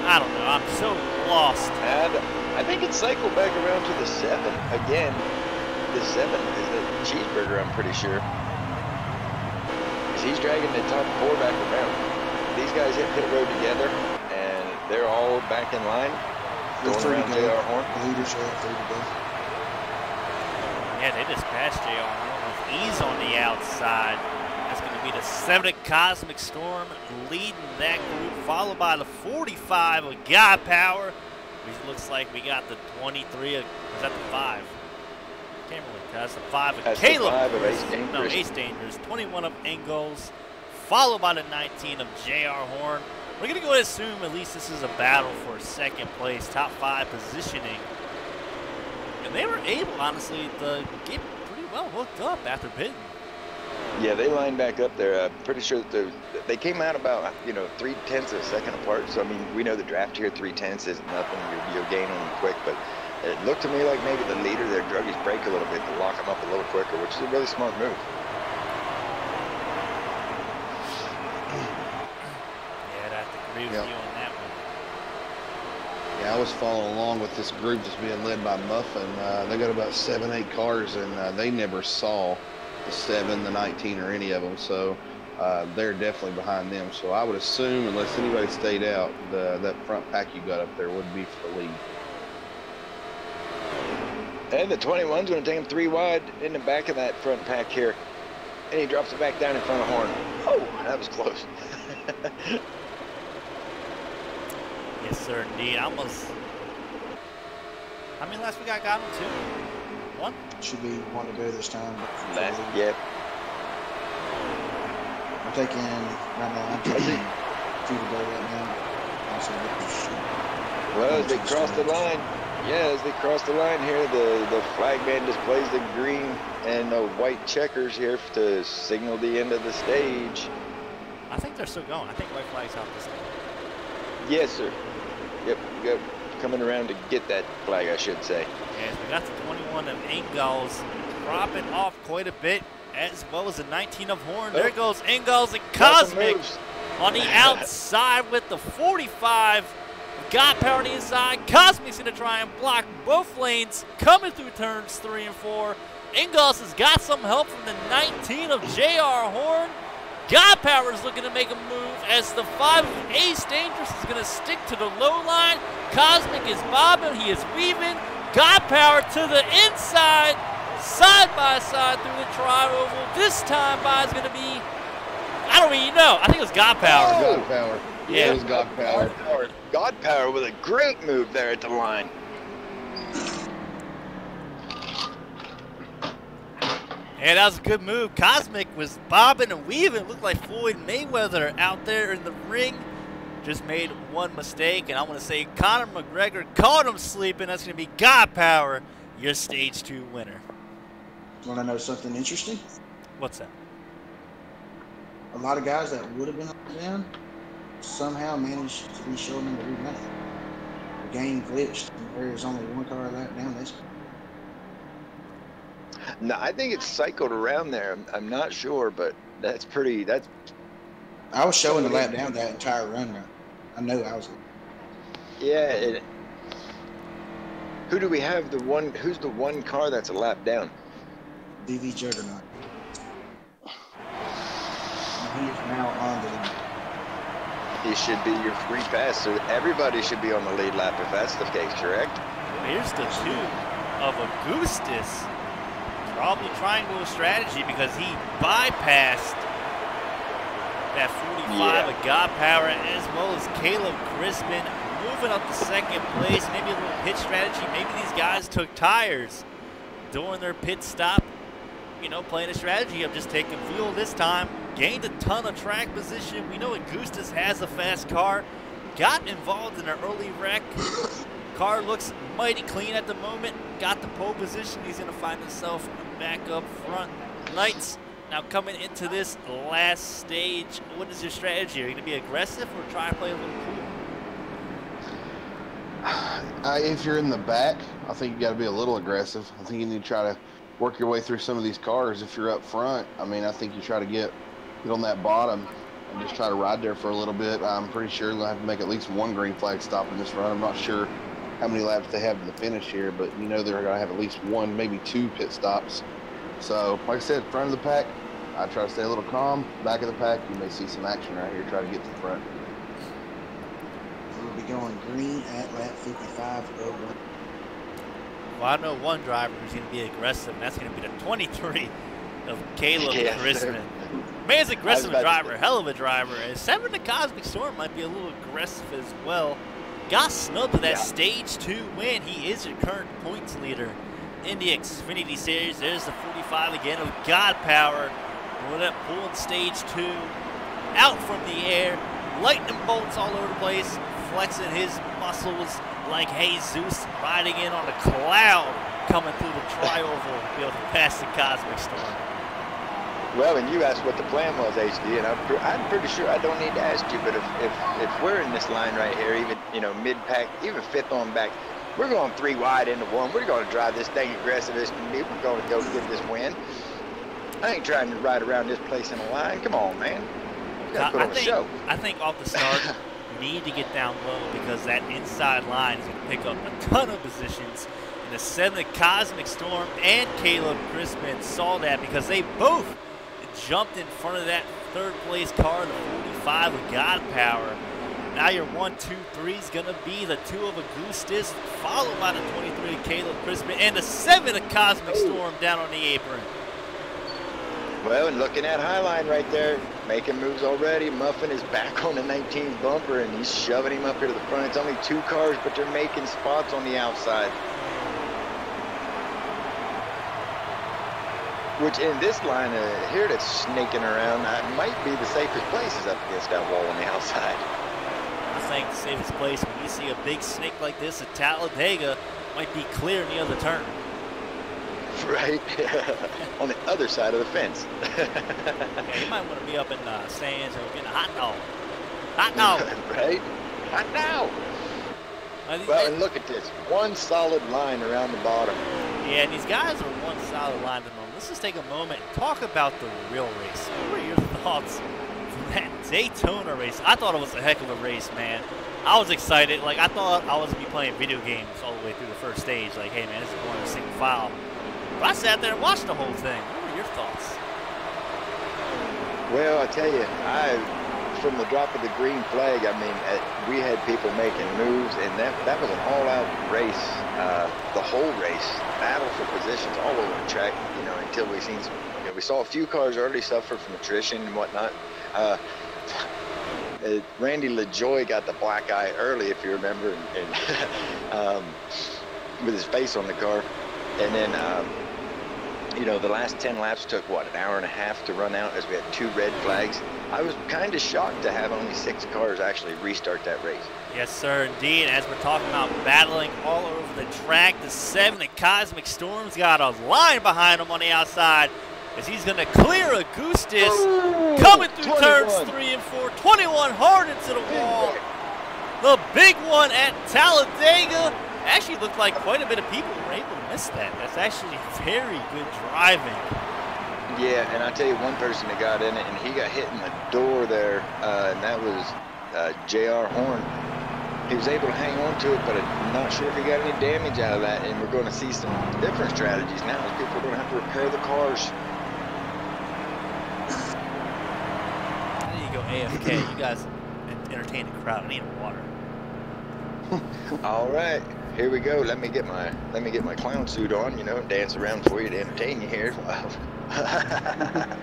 I don't know. I'm so lost. And I think it's cycled back around to the 7 again. The 7 is the cheeseburger, I'm pretty sure. He's dragging the top 4 back around. These guys hit pit road together, and they're all back in line. Going around JR Horn. Leaders are 3 to go. Yeah, they just passed JR Horn with ease on the outside. That's going to be the 7 of Cosmic Storm leading that group, followed by the 45 of God Power, which looks like we got the 23 of, is that the 5? Can't really tell. That's the 5 of That's Caleb. the 5 of Ace Dangerous. No, Ace Dangerous. 21 of Ingalls, followed by the 19 of JR Horn. We're going to go ahead and assume at least this is a battle for second place, top 5 positioning. And they were able, honestly, to get pretty well hooked up after pitting. Yeah, they lined back up there. Pretty sure that they came out about, 0.3 of a second apart. So, I mean, we know the draft here, 0.3 is nothing. You're gaining them quick. But it looked to me like maybe the leader there drug his brake a little bit to lock him up a little quicker, which is a really smart move. Yeah, I'd have to agree with you on that one. Yeah, I was following along with this group that's being led by Muffin. They got about 7, 8 cars, and they never saw the 7, the 19, or any of them. So they're definitely behind them. So I would assume, unless anybody stayed out, that front pack you got up there would be for the lead. And the 21's going to take him 3 wide in the back of that front pack here. And he drops it back down in front of Horn. Oh, that was close. Yes, sir, indeed. Almost. How many laps we got him? 2? 1? Should be 1 to go this time. Yep. I'm taking, right now, I'm taking 2 to go right now. Also, Well, as they cross the line, as they cross the line here, the flag man displays the green and the white checkers here to signal the end of the stage. I think they're still going. I think white flag's out this time. Yes, sir. Yep. Coming around to get that flag, I should say. Yes, we got the 21 of Ingalls dropping off quite a bit, as well as the 19 of Horn. There goes Ingalls and Cosmic on the outside with the 45. Got power on the inside. Cosmic's going to try and block both lanes coming through turns 3 and 4. Ingalls has got some help from the 19 of JR Horn. God Power is looking to make a move as the 5 of Ace Dangerous is going to stick to the low line. Cosmic is bobbing. He is weaving. God Power to the inside, side by side through the tri-oval. This time by is going to be, I don't really know. I think it was God Power. Oh. God Power. Yeah. It was God Power. God Power with a great move there at the line. Yeah, that was a good move. Cosmic was bobbing and weaving. Looked like Floyd Mayweather out there in the ring. Just made one mistake, and I want to say Conor McGregor caught him sleeping. That's going to be God Power, your stage 2 winner. Want to know something interesting? What's that? A lot of guys that would have been down somehow managed to be showing them to do nothing. The game glitched, and there is only 1 car lap down this. No, I think it's cycled around there. I'm not sure, but that's pretty. I was showing the lap down that entire run. I know I was. Yeah. Who do we have? Who's the 1 car that's a lap down? DV Juggernaut. And he is now on the lead. He should be your free pass, so everybody should be on the lead lap if that's the case, correct? Here's the 2 of Augustus. Probably trying to a strategy because he bypassed that 45 of God Power, as well as Caleb Crispin moving up to second place. Maybe a little pit strategy. Maybe these guys took tires during their pit stop. Playing a strategy of just taking fuel this time. Gained a ton of track position. We know Augustus has a fast car. Got involved in an early wreck. Car looks mighty clean at the moment. Got the pole position. He's going to find himself back up front. Knights now coming into this last stage. What is your strategy? Are you going to be aggressive or try to play a little cool? If you're in the back, I think you got to be a little aggressive. I think you need to try to work your way through some of these cars. If you're up front, I mean, I think you try to get on that bottom and just try to ride there for a little bit. I'm pretty sure they'll have to make at least 1 green flag stop in this run. I'm not sure how many laps they have to the finish here, but they're going to have at least 1, maybe 2 pit stops. So, like I said, front of the pack, I try to stay a little calm. Back of the pack, you may see some action right here. Try to get to the front. We'll be going green at lap 55.01. Well, I know one driver who's going to be aggressive, and that's going to be the 23 of Caleb Crispin. Man's aggressive about to driver, hell of a driver. And 7, the Cosmic Storm might be a little aggressive as well. Got snubbed with that stage 2 win. He is your current points leader in the Xfinity Series. There's the 45 again of God Power. Pulling stage 2 out from the air. Lightning bolts all over the place. Flexing his muscles like Jesus, riding in on a cloud, coming through the tri-oval to be able to pass the Cosmic Storm. Well, and you asked what the plan was, HD, and I'm pretty sure I don't need to ask you, but if we're in this line right here, even, you know, mid-pack, even 5th on back, we're going 3 wide into 1. We're going to drive this thing aggressive as can be. We're going to go to get this win. I ain't trying to ride around this place in a line. Come on, man. You gotta put on a show. I think off the start, you need to get down low because that inside line is going to pick up a ton of positions. And the 7, the Cosmic Storm, and Caleb Crispin saw that because they both jumped in front of that 3rd place car, the 45 with God Power. Now your 1, 2, 3 is going to be the 2 of Augustus, followed by the 23 of Caleb Crispin, and the 7 of Cosmic Storm down on the apron. Well, and looking at Highline right there, making moves already. Muffin is back on the 19 bumper, and he's shoving him up here to the front. It's only 2 cars, but they're making spots on the outside. Which in this line here that's snaking around, might be the safest place is up against that wall on the outside. I think the safest place when you see a big snake like this at Talladega might be clear in the other turn. Right, on the other side of the fence. Yeah, you might want to be up in the stands and getting a hot dog. Hot dog. Right? Hot dog. Well, and look at this. One solid line around the bottom. Yeah, and these guys are one solid line at the moment. Let's just take a moment and talk about the real race. What are your thoughts from that Daytona race? I thought it was a heck of a race, man. I was excited. Like, I thought I was going to be playing video games all the way through the first stage. Like, hey, man, this is going to single file. But I sat there and watched the whole thing. What were your thoughts? Well, I tell you, from the drop of the green flag, I mean, we had people making moves, and that was an all-out race. The whole race, battle for positions all over the track. You know, until we seen some, you know, we saw a few cars early suffer from attrition and whatnot. Randy LaJoy got the black eye early, if you remember, and with his face on the car, and then. You know, the last 10 laps took, what, an hour and a half to run out as we had 2 red flags. I was kind of shocked to have only 6 cars actually restart that race. Yes, sir, indeed. As we're talking about battling all over the track, the 7 at Cosmic Storm's got a line behind him on the outside as he's going to clear Augustus. Coming through 21. turns 3 and 4. 21 hard into the wall. The big one at Talladega. Actually looked like quite a bit of people were able to miss that. That's actually very good driving. Yeah, and I tell you one person that got in it, and he got hit in the door there, and that was J.R. Horn. He was able to hang on to it, but I'm not sure if he got any damage out of that, and we're going to see some different strategies now as people are going to have to repair the cars. There you go, AFK. You guys entertain the crowd. I need water. All right. Here we go. Let me get my clown suit on, you know, and dance around for you to entertain you here. I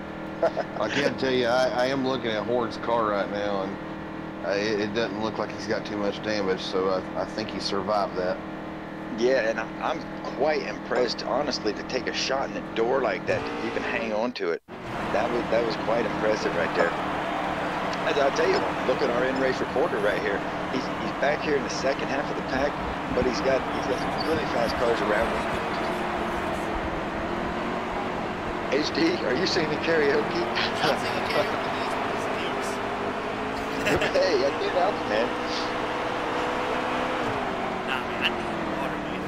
can't tell you, I am looking at Horn's car right now, and it doesn't look like he's got too much damage, so I think he survived that. Yeah, and I'm quite impressed, honestly, to take a shot in the door like that, to even hang on to it. That was quite impressive right there. As I'll tell you, look at our in-race reporter right here. He's back here in the second half of the pack, but he's got some really fast cars around him. HD, are you singing karaoke? I'm singing karaoke. Hey, I can't help it, man. Nah, man, I need water, man.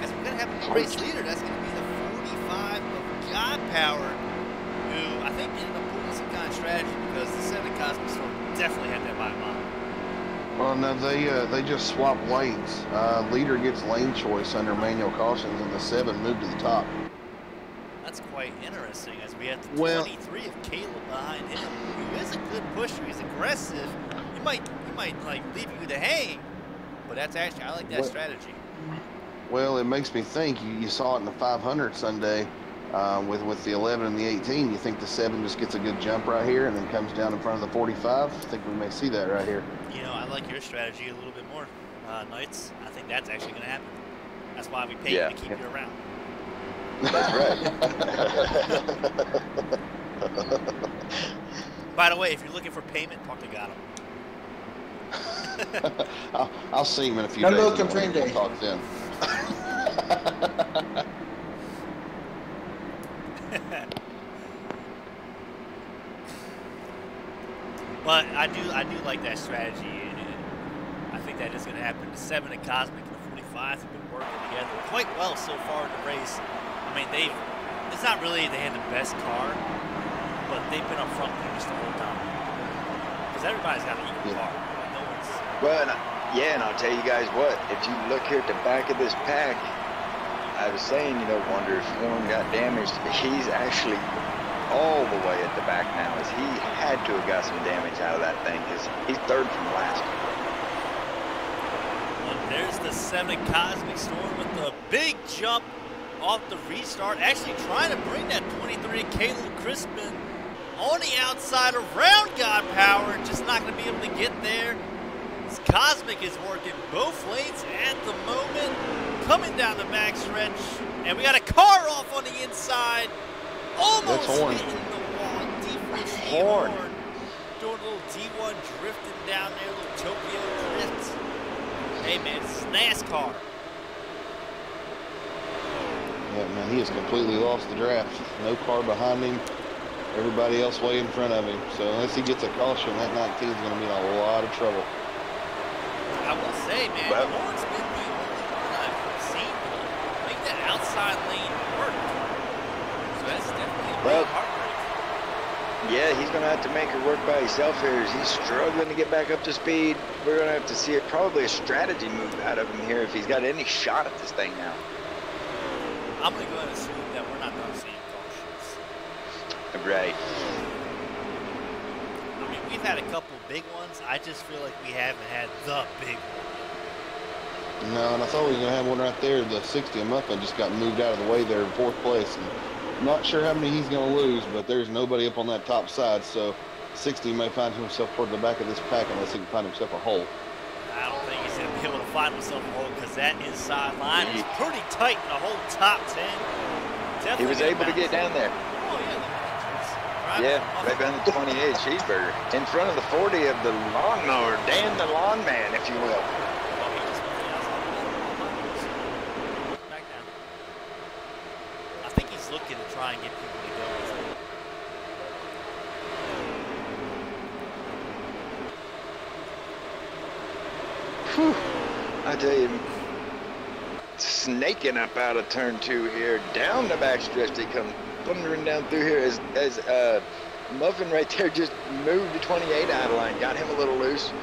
As we're gonna have a new race leader, that's gonna be the 45 of God Power, who I think ended up pulling some kind of strategy because the 7 Cosmic Storm definitely had that by mind. Well, no, they just swap lanes. Leader gets lane choice under manual cautions, and the 7 moved to the top. That's quite interesting, as we have the 23 of Caleb behind him, who is a good pusher. He's aggressive. He might like leave you to hang, but that's actually, I like that strategy. Well, it makes me think. You saw it in the 500 Sunday. With the 11 and the 18, you think the 7 just gets a good jump right here and then comes down in front of the 45? I think we may see that right here. You know, I like your strategy a little bit more, Knights. I think that's actually going to happen. That's why we pay you to keep you around. That's right. By the way, if you're looking for payment, talk to Gotham. I'll see him in a few No days. look, I'm trained we'll talk then. But I do like that strategy, and I think that is going to happen. The 7 and Cosmic and the 45 have been working together quite well so far in the race. I mean, it's not really they had the best car, but they've been up front just the whole time. Because everybody's got an equal car. No one's... Well, and I'll tell you guys what, if you look here at the back of this pack, I was saying, you know, wonder if Warren got damaged. He's actually all the way at the back now, as he had to have got some damage out of that thing, because he's third from last. And there's the 7 Cosmic Storm with the big jump off the restart, actually trying to bring that 23 Caleb Crispin on the outside around God Power, just not going to be able to get there. This Cosmic is working both lanes at the moment, coming down the back stretch, and we got a car off on the inside. Almost hitting the wall. D4C horn. Doing a little D1 drifting down there, a little Tokyo drift. Hey man, this is NASCAR. Yeah, man, he has completely lost the draft. No car behind him. Everybody else way in front of him. So unless he gets a caution, that 19 is going to be in a lot of trouble. I will say, man, Warren's been the only one I've seen make that outside lane work. So that's definitely a big heartbreak. Yeah, he's going to have to make it work by himself here. He's struggling to get back up to speed. We're going to have to see probably a strategy move out of him here if he's got any shot at this thing now. I'm going to go ahead and assume that we're not going to see cautions. Right. I mean, we've had a couple big ones. I just feel like we haven't had the big one. No, and I thought we were going to have one right there. The 60 Muffin just got moved out of the way there in 4th place. And I'm not sure how many he's going to lose, but there's nobody up on that top side. So 60 may find himself toward the back of this pack unless he can find himself a hole. I don't think he's going to be able to find himself a hole because that inside line is pretty tight in the whole top 10. Definitely he was able to get down there. Oh, yeah. Yeah, right behind the 28 cheeseburger. In front of the 40 of the lawnmower, Dan the lawn man, if you will. Back down. I think he's looking to try and get people to go with him. Whew. I tell you, snaking up out of turn 2 here, down the backstretch they come thundering down through here as Muffin right there just moved the 28 out of line, got him a little loose.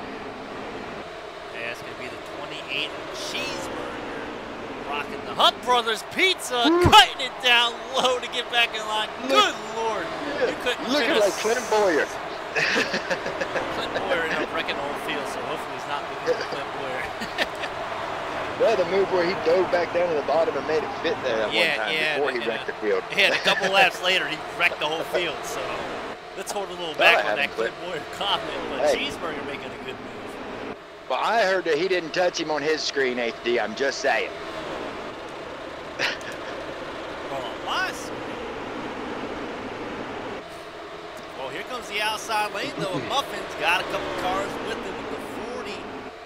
Yeah, it's going to be the 28 cheeseburger, rocking the Hunt Brothers pizza, cutting it down low to get back in line. Good Lord. Yeah, looking like Clint Boyer. Clint Boyer ended up wrecking the whole field, so hopefully he's not looking like Clint Boyer. Well, the move where he dove back down to the bottom and made it fit there that one time before he wrecked the field. Yeah, a couple laps later, he wrecked the whole field. So let's hold a little back on that Clint Boyer comment. But Cheeseburger making a good move. Well, I heard that he didn't touch him on his screen, HD. I'm just saying. Well, here comes the outside lane, though. Muffin's got a couple cars with him. The 40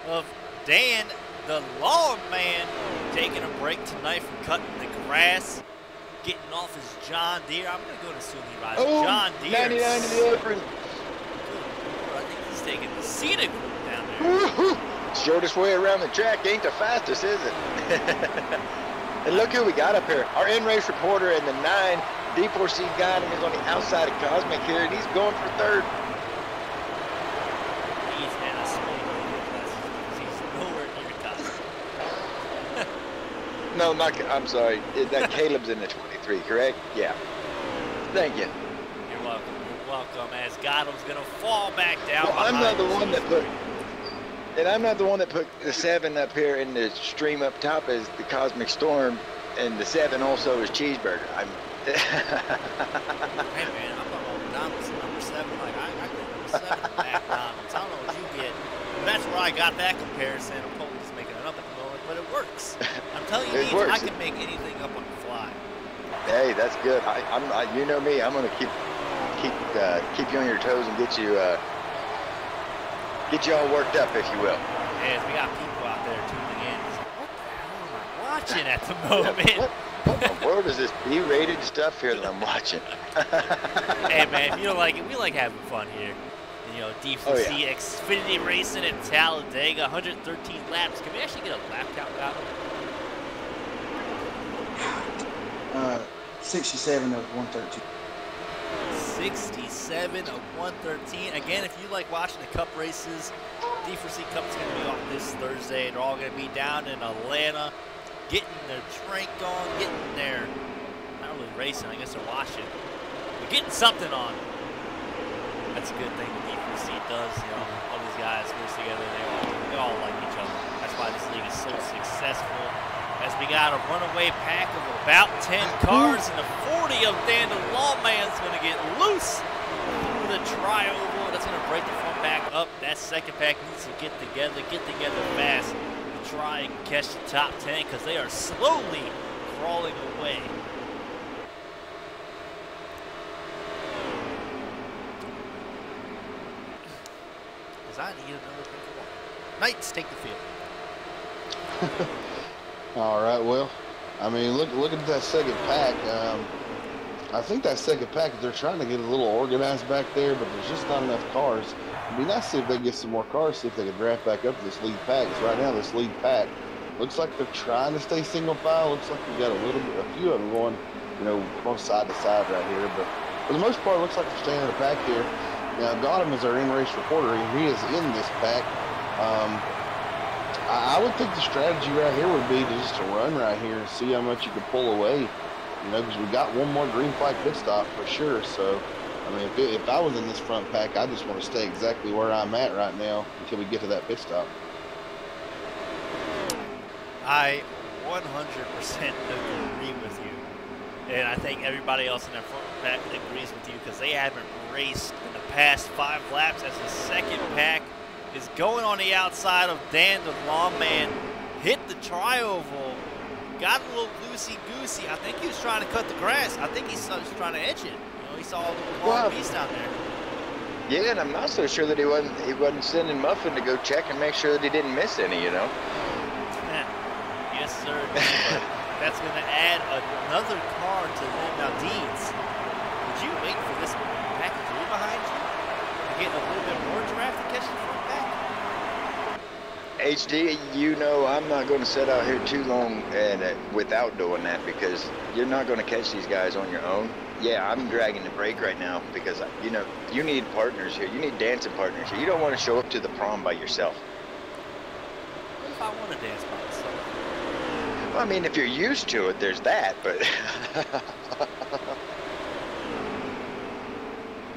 of Dan, the lawn man, taking a break tonight from cutting the grass, getting off his John Deere. I'm going to go to assume he rides John Deere. 99 to the apron. I think he's taking the scenic route down there. Shortest way around the track ain't the fastest, is it? And look who we got up here. Our in-race reporter in the 9, D4C guy, and he's on the outside of Cosmic here, and he's going for third. He's in a small he's nowhere near Cosmic. No, I'm sorry. That Caleb's in the 23, correct? Yeah. Thank you. You're welcome. You're welcome. As Goddam's going to fall back down. Well, I'm not the one that put... And I'm not the one that put the 7 up here in the stream up top as the Cosmic Storm, and the 7 also is Cheeseburger. Hey man, I'm going McDonald's number 7. Like I get number 7 at McDonald's. I don't know what you get, but that's where I got that comparison. I'm probably just making it up at the moment, but it works. I'm telling you, It works. I can make anything up on the fly. Hey, that's good. You know me. I'm gonna keep you on your toes and get you all worked up, if you will. Yes, we got people out there tuning in. It's like, what the hell am I watching at the moment? What in the world is this B-rated stuff here that I'm watching? Hey man, if you don't like it, we like having fun here. You know, D4C Xfinity racing at Talladega, 113 laps. Can we actually get a lap count out of 67 of 113. 67 of 113. Again, if you like watching the Cup races, D4C Cup is going to be on this Thursday. They're all going to be down in Atlanta, getting their drink on, getting their, not really racing, I guess they're watching. They're getting something on. That's a good thing that D4C does. You know, all these guys race together, they all like each other. That's why this league is so successful. As we got a runaway pack of about 10 cars, and the 40 of Dan the Lawman's going to get loose through the tri-oval. That's going to break the front pack up. That second pack needs to get together fast to try and catch the top 10 because they are slowly crawling away. Because I need another drink of water. Knights, take the field. All right, well, I mean, look at that second pack. I think that second pack, they're trying to get a little organized back there, but there's just not enough cars. It'd be nice to see if they get some more cars, see if they can draft back up to this lead pack. 'Cause right now, this lead pack looks like they're trying to stay single file. Looks like we got a few of them going, you know, from side to side right here. But for the most part, it looks like they're staying in the pack here. Now, Gotham is our in-race reporter, and he is in this pack. I would think the strategy right here would be to just to run right here and see how much you can pull away, you know, because we got one more green flag pit stop for sure. So, I mean, if I was in this front pack, I just want to stay exactly where I'm at right now until we get to that pit stop. I 100% agree with you. And I think everybody else in that front pack agrees with you because they haven't raced in the past 5 laps as the second pack is going on the outside of Dan the Lawman, hit the tri-oval, got a little loosey-goosey. I think he was trying to cut the grass. I think he's trying to edge it. You know, he saw a little long piece down there. Yeah, and I'm not so sure that he wasn't sending Muffin to go check and make sure that he didn't miss any, you know? Yeah. Yes, sir. But that's going to add another car to them. Now, Deeds, would you wait for this pack of 3 behind you? Getting a little bit more draft to catch the front pack? HD, you know I'm not going to sit out here too long and without doing that because you're not going to catch these guys on your own. Yeah, I'm dragging the brake right now because, you know, you need partners here. You need dancing partners here. You don't want to show up to the prom by yourself. What if I want to dance by myself? Well, I mean, if you're used to it, there's that, but...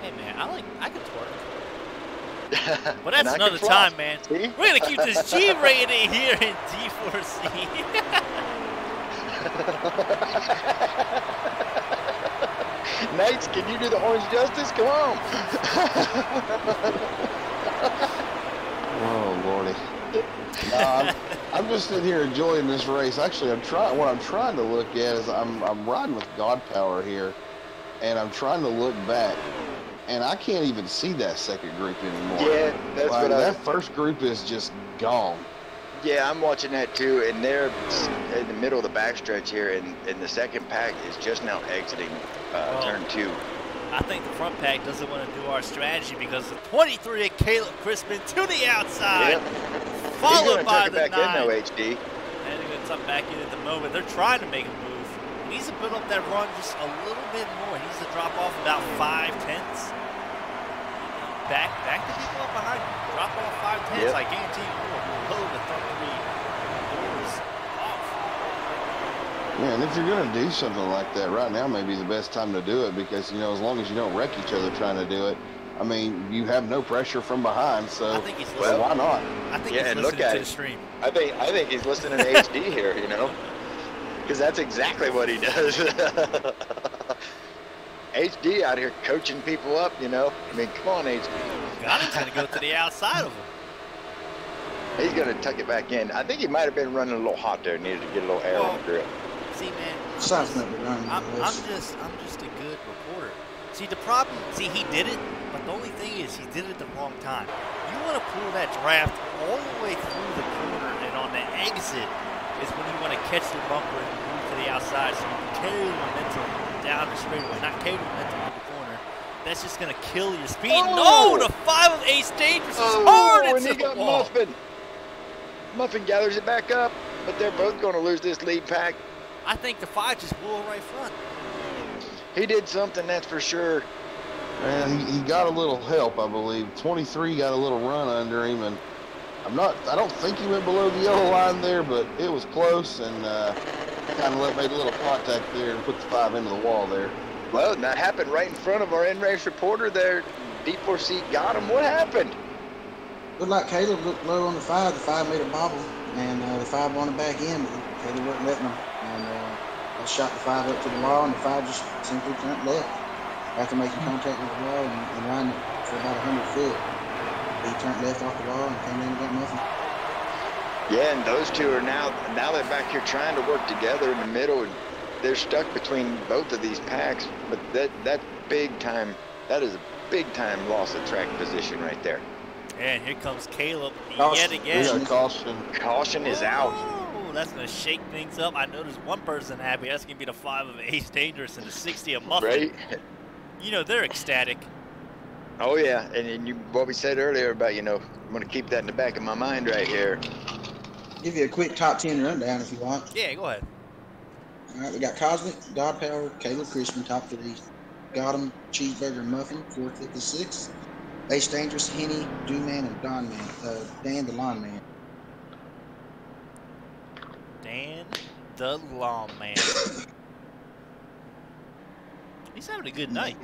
Hey, man, I can twerk. But that's another floss. time, man. See? We're going to keep this G-rated here in D4C. Knights, can you do the orange justice? Come on. Oh, Lordy. I'm just sitting here enjoying this race. Actually, what I'm trying to look at is I'm riding with God Power here, and I'm trying to look back, and I can't even see that second group anymore. Yeah, that's what that first group is just gone. Yeah, I'm watching that too, and they're in the middle of the backstretch here, and the second pack is just now exiting turn 2. I think the front pack doesn't want to do our strategy because the 23 of Caleb Crispin to the outside, followed by the 9. He's going to tuck it back in though, HD. And they're going to tuck back in at the moment. They're trying to make a move. He needs to put up that run just a little bit more. He needs to drop off about 5/10. Back the people up behind you. Drop off 5/10. Yep. I guarantee you will blow the front 3 doors off. Yeah, and if you're going to do something like that, right now may be the best time to do it because, you know, as long as you don't wreck each other trying to do it, I mean, you have no pressure from behind, so, I think he's listening. why not? I think Yeah, he's and look listening at to it. the stream. I think he's listening to HD here, you know, because that's exactly what he does. HD out here coaching people up, you know. I mean, come on, HD. Goddard's going to go to the outside of him. He's going to tuck it back in. I think he might have been running a little hot there. Needed to get a little air on the grill. See, man, I'm just a good reporter. See, the problem, he did it, but the only thing is he did it at the wrong time. You want to pull that draft all the way through the corner, and on the exit is when you want to catch the bumper and move to the outside so you can carry the momentum down the straightaway, not carry the momentum to the corner. That's just going to kill your speed. Oh! No, the 5 of Ace Dangerous is hard and into he got the wall. Muffin gathers it back up, but they're both going to lose this lead pack. I think the 5 just blew it right front. He did something, that's for sure. And he got a little help, I believe. 23 got a little run under him, and I don't think he went below the yellow line there, but it was close, and kind of made a little contact there and put the 5 into the wall there. Well, that happened right in front of our in-race reporter there. D4C got him. What happened? Looked like Caleb looked low on the 5. The 5 made a bobble, and the 5 wanted back in, but Caleb wasn't letting him. And I shot the 5 up to the wall, and the 5 just simply turned left after making contact with the wall and riding it for about 100 foot. He turned left off the wall and came in and got nothing. Yeah, and those two are now they're back here trying to work together in the middle, and they're stuck between both of these packs. But that's big time. That is a big time loss of track position right there. And here comes Caleb Caution. yet again. We got caution. Caution is out. Oh, that's going to shake things up. I know there's one person happy. That's going to be the 5 of Ace Dangerous and the 60 of Muffin. Right? You know, they're ecstatic. Oh, yeah. And what we said earlier about, I'm going to keep that in the back of my mind right here. Give you a quick top 10 rundown if you want. Yeah, go ahead. All right, we got Cosmic, God Power, Caleb Christian, top 3. Got him, Cheeseburger Muffin, 4th, 5th, 6th. Ace Dangerous, Henny, Do-Man, and Dan the Lawn Man. Dan the Lawman. He's having a good night.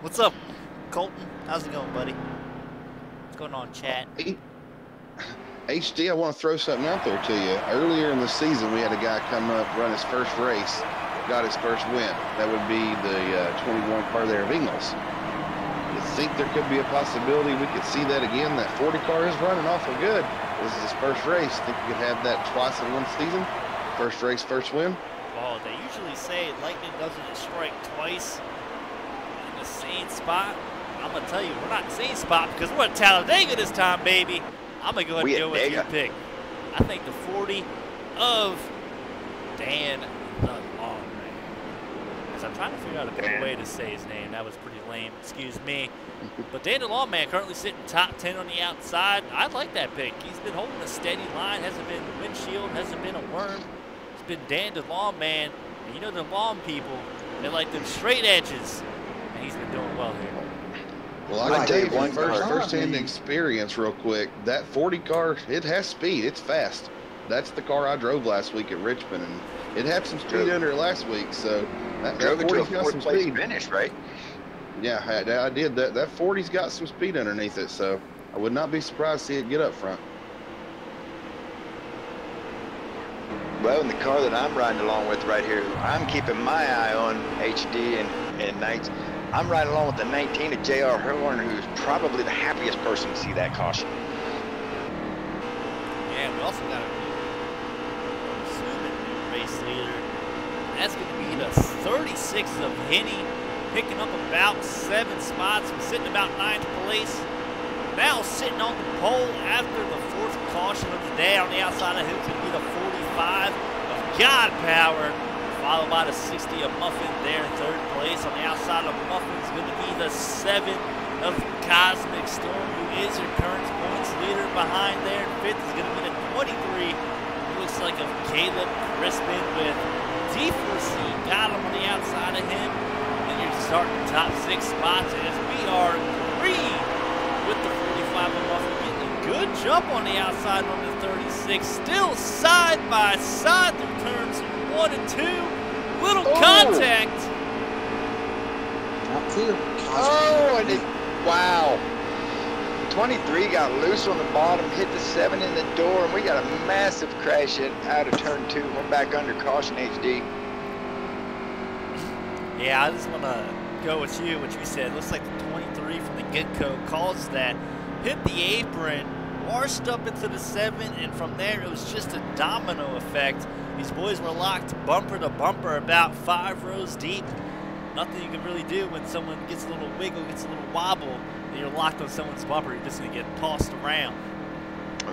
What's up, Colton? How's it going, buddy? What's going on, chat? HD, I want to throw something out there to you. Earlier in the season, we had a guy come up, run his first race, got his first win. That would be the 21 car there of Ingles. You think there could be a possibility we could see that again? That 40 car is running awful good. This is his first race. Think we could have that twice in one season? First race, first win? Well, they usually say lightning doesn't strike twice in the same spot. I'm going to tell you, we're not in the same spot because we're at Talladega this time, baby. I'm going to go ahead and go with your pick. I think the 40 of Dan the Lawman. Because I'm trying to figure out a better way to say his name. That was pretty lame. Excuse me. But Dan the Lawman currently sitting top 10 on the outside. I like that pick. He's been holding a steady line. Hasn't been windshield. Hasn't been a worm. It's been Dan the Lawman. And you know the lawn people, they like them straight edges. And he's been doing well here. Well, I can tell you one first-hand experience real quick. That 40 car, it has speed. It's fast. That's the car I drove last week at Richmond, and it had some speed under it last week. So that Drove it to a 40's got some fourth-place speed. finish, right? Yeah, I did. That 40's got some speed underneath it, so I would not be surprised to see it get up front. Well, in the car that I'm riding along with right here, I'm keeping my eye on HD and Knights. I'm riding along with the 19 of J.R. Horn, who's probably the happiest person to see that caution. Yeah, we also got a new race leader. That's going to be the 36 of Henny, picking up about 7 spots. We're sitting about 9th place. Now sitting on the pole after the 4th caution of the day on the outside of him is going to be the 45 of God Power, followed by the 60 of Muffin there in 3rd place. On the outside of Muffin is going to be the 7 of Cosmic Storm, who is your current points leader. Behind there in 5th is going to be the 23. It looks like of Caleb Crispin with D4C. Got him on the outside of him. And you're starting top 6 spots as we are green with the 45 of Muffin. Getting a good jump on the outside on the 36. Still side by side through turns 1 and 2. Little contact. Not clear. Oh, and wow. 23 got loose on the bottom, hit the 7 in the door, and we got a massive crash out of turn 2. We're back under caution, HD. Yeah, I just want to go with you, what you said. Looks like the 23 from the get-go caused that, hit the apron, washed up into the 7, and from there it was just a domino effect. These boys were locked bumper to bumper about 5 rows deep. Nothing you can really do when someone gets a little wiggle, gets a little wobble, and you're locked on someone's bumper. You're just going to get tossed around.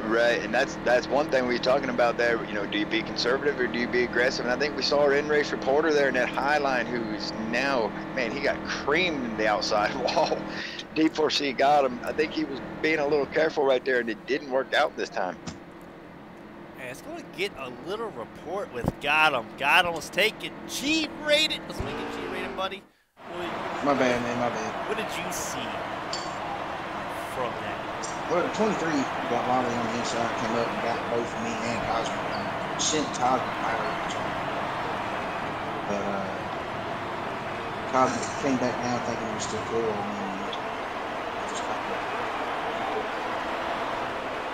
Right, and that's one thing we were talking about there. You know, do you be conservative or do you be aggressive? And I think we saw our in-race reporter there in that high line, who's now, man, he got creamed in the outside wall. D4C got him. I think he was being a little careful right there, and it didn't work out this time. And it's going to get a little report with Gotham. Gotham was taken G-rated. Let's make it G-rated, buddy. My bad, man, my bad. What did you see from that? Well, the 23 got Lolly on the inside, came up and got both me and Cosmic down. Sent Cosmic out. But Cosmic came back down thinking it was still cool. And just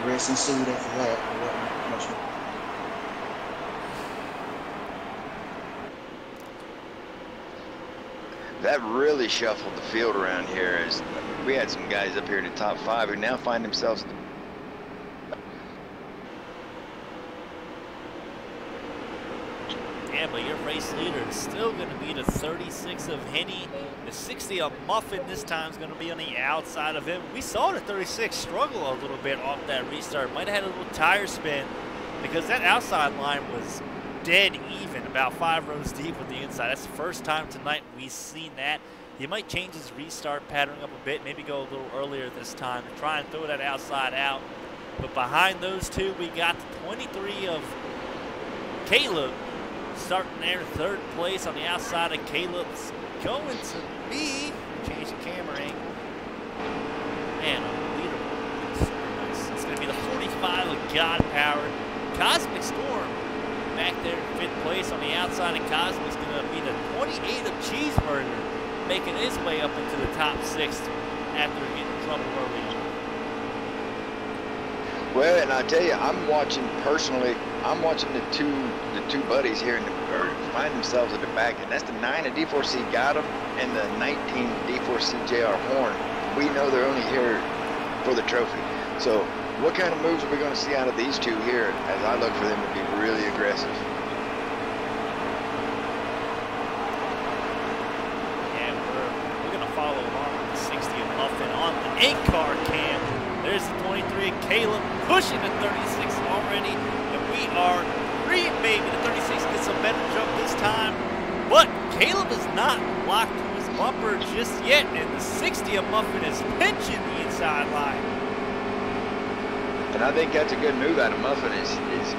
rest ensued after that. There wasn't much more. That really shuffled the field around here. As we had some guys up here in the top 5 who now find themselves. Yeah, but your race leader is still going to be the 36 of Henny. The 60 of Muffin this time is going to be on the outside of him. We saw the 36 struggle a little bit off that restart. Might have had a little tire spin because that outside line was dead even, about 5 rows deep with the inside. That's the first time tonight we've seen that. He might change his restart pattern up a bit, maybe go a little earlier this time and try and throw that outside out. But behind those two, we got the 23 of Caleb starting there, 3rd place on the outside of Caleb's going to be, change the camera angle, and unbeatable. It's going to be the 45 of God Power. Cosmic Storm back there in 5th place on the outside of Cosmic's going to be the 28 of Cheeseburger, making his way up into the top 6 after getting in trouble early on. Well, and I tell you, I'm watching the two buddies here find themselves at the back, and that's the 9 of D4C got him and the 19 D4C JR Horn. We know they're only here for the trophy. So what kind of moves are we going to see out of these two here as I look for them to be really aggressive? Yeah, we're going to follow along with the 60 of Muffin on the 8-car cam. There's the 23 of Caleb pushing the 36 already, and we are maybe the 36 gets a better jump this time, but Caleb is not locked to his bumper just yet, and the 60 of Muffin is pinching the inside line. And I think that's a good move out of Muffin. Is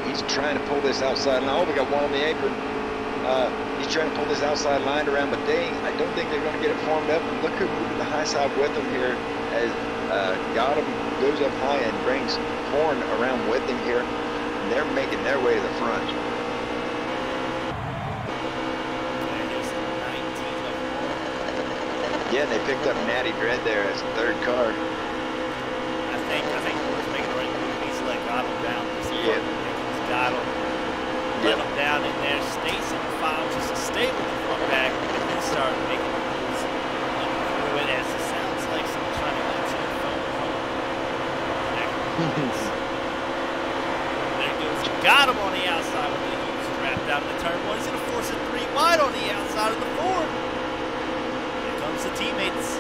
he's trying to pull this outside line. Oh, we got one on the apron. He's trying to pull this outside line around, but I don't think they're going to get it formed up. And look who moved to the high side with him here as Gotham goes up high and brings Horn around with him here. And they're making their way to the front. Yeah, and they picked up Natty Dread there as the 3rd car. I think Horn's making the right move. He's let Gotham down. Yeah. Gotham let him down in there. Stays in the file just to stay with the front back, and then start making the moves through it as it sounds like someone's trying to get to the phone. There goes Gotham on the outside with the Hughes wrapped out in the turn 1. He's going to force it 3 wide on the outside of the 4. Here comes the teammates.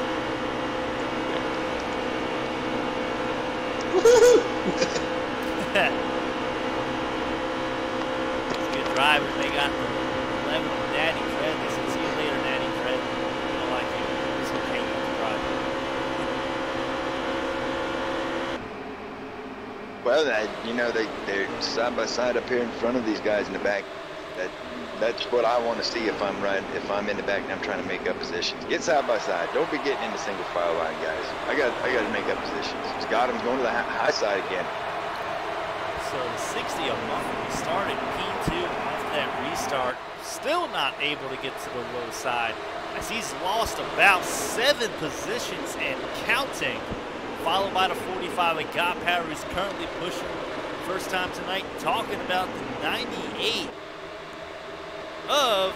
Good driver. They got the 11 of Natty Dread. They said, see you later, Natty Dread. We don't like you. We're just going to hang you with the driver. Well, they're side by side up here in front of these guys in the back. That's what I want to see if I'm in the back and I'm trying to make up positions. Get side by side. Don't be getting into single file line, guys. I got to make up positions. Gotham going to the high side again. So the 60 of Muffin started P2 off that restart. Still not able to get to the low side as he's lost about 7 positions and counting followed by the 45 of God Power, who's currently pushing first time tonight, talking about the 98 of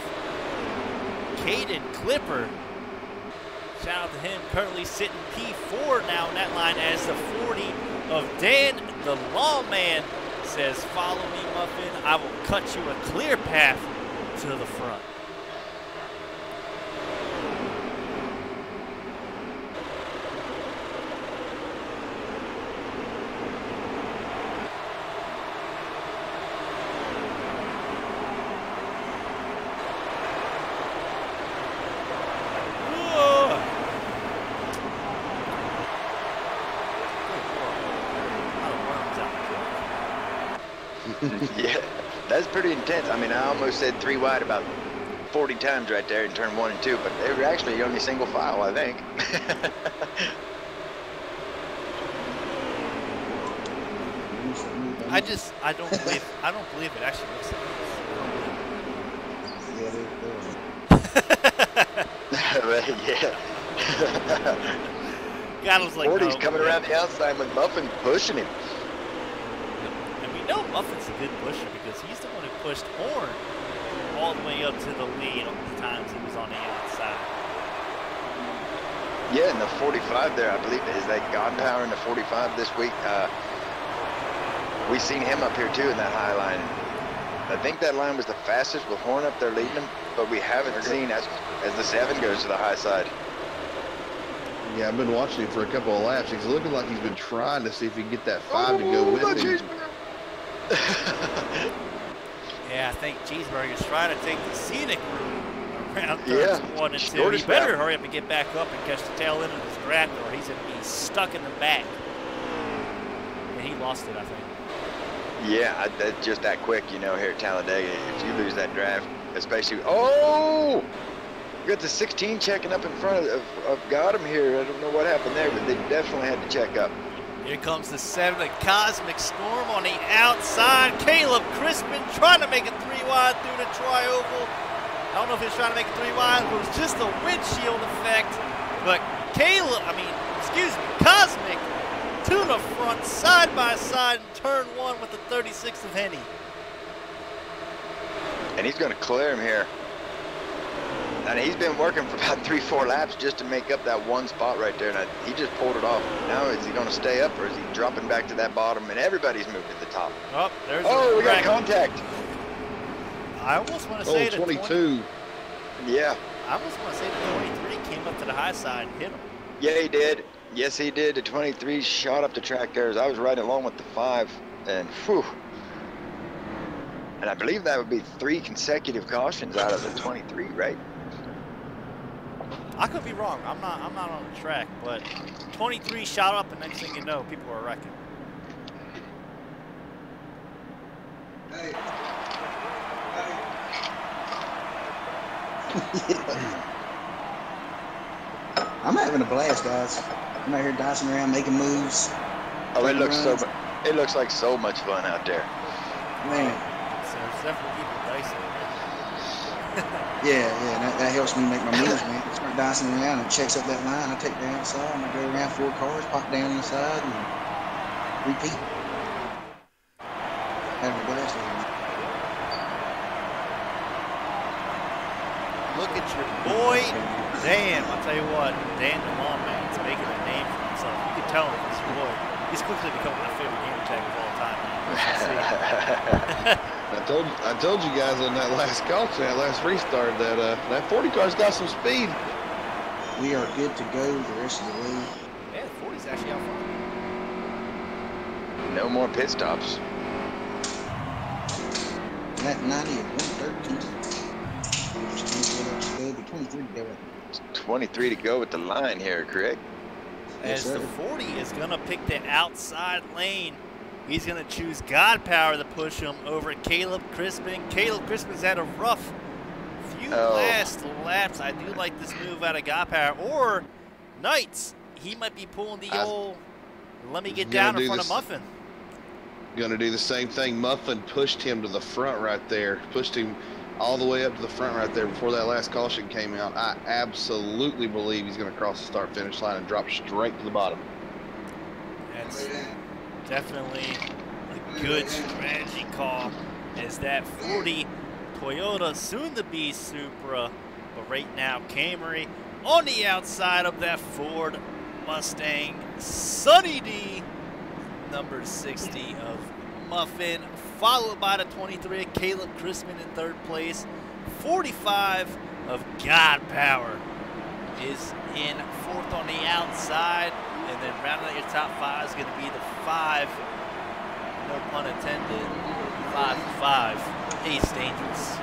Caden Clipper. Shout out to him, currently sitting P4 now in that line, as the 40 of Dan the Lawman says, follow me, Muffin, I will cut you a clear path to the front. Yeah, that's pretty intense. I mean, I almost said 3 wide about 40 times right there in turn 1 and 2, but they were actually only single file, I think. I don't believe it actually looks like Right, yeah. God was like, 40's no, coming around the outside with Muffin pushing him. And we know Muffin's a good pusher because he's the one who pushed Horn all the way up to the lead all the times he was on the outside. Yeah, and the 45 there, I believe, is that God Power in the 45 this week. We've seen him up here too in that high line. I think that line was the fastest with Horn up there leading him, but we haven't seen as the 7 goes to the high side. Yeah, I've been watching him for a couple of laps. He's looking like he's been trying to see if he can get that 5 to go with him. Yeah, I think Cheeseburger's trying to take the scenic route around Yeah, 1 and 2. He shortest better route. hurry up and get back up and catch the tail end of this draft, or he's going to be stuck in the back. And he lost it, I think. Yeah, that's just that quick, you know, here at Talladega. If you lose that draft, especially, oh! We got the 16 checking up in front of Gotham here. I don't know what happened there, but they definitely had to check up. Here comes the 7, a Cosmic Storm on the outside. Caleb Crispin trying to make it 3 wide through the tri-oval. I don't know if he was trying to make it 3 wide, but it was just a windshield effect. But Cosmic to the front, side by side in turn 1 with the 36 of Henny. And he's going to clear him here. And he's been working for about 3-4 laps just to make up that one spot right there. And he just pulled it off. Now is he going to stay up or is he dropping back to that bottom? And everybody's moved to the top. Oh, there's we got contact. I almost want to say that 22. Yeah. I almost want to say the 23 came up to the high side and hit him. Yeah, he did. Yes, he did. The 23 shot up the track there as I was riding along with the 5. And whew. And I believe that would be 3 consecutive cautions out of the 23, right? I could be wrong. I'm not on the track, but 23 shot up, and next thing you know, people are wrecking. Hey. I'm having a blast, guys. I'm out here dicing around, making moves. Oh, it looks like so much fun out there. Man. So there's definitely people dicing. Yeah, that helps me make my moves, man. I start dicing around and checks up that line. I take the outside and I go around 4 cars, pop down on the side, and repeat. Having a blast with it. Look at your boy, Dan. I'll tell you what, Dan the Lawman's making a name for himself. You can tell him he's your boy. He's quickly becoming my favorite gamer tag of all time. I told you guys on that last caution, that last restart, that that 40 car's got some speed. We are good to go the rest of the way. Yeah, the 40's actually out front. No more pit stops. That 90 at 113. There's 23 to go. 23 to go with the line here, correct? As the 40 is going to pick the outside lane. He's going to choose God Power to push him over Caleb Crispin. Caleb Crispin's had a rough few last laps. I do like this move out of God Power. Or Knights, he might be pulling the old, let me get down in front of Muffin. Going to do the same thing. Muffin pushed him to the front right there. Pushed him all the way up to the front right there before that last caution came out. I absolutely believe he's going to cross the start-finish line and drop straight to the bottom. That's definitely a good strategy call, as that 40 Toyota, soon to be Supra, but right now Camry on the outside of that Ford Mustang. Sunny D, number 60 of Muffin, followed by the 23 of Caleb Chrisman in third place. 45 of God Power is in fourth on the outside, and then rounding out your top 5 is going to be the 5, no pun intended, 5-5, Ace Dangerous.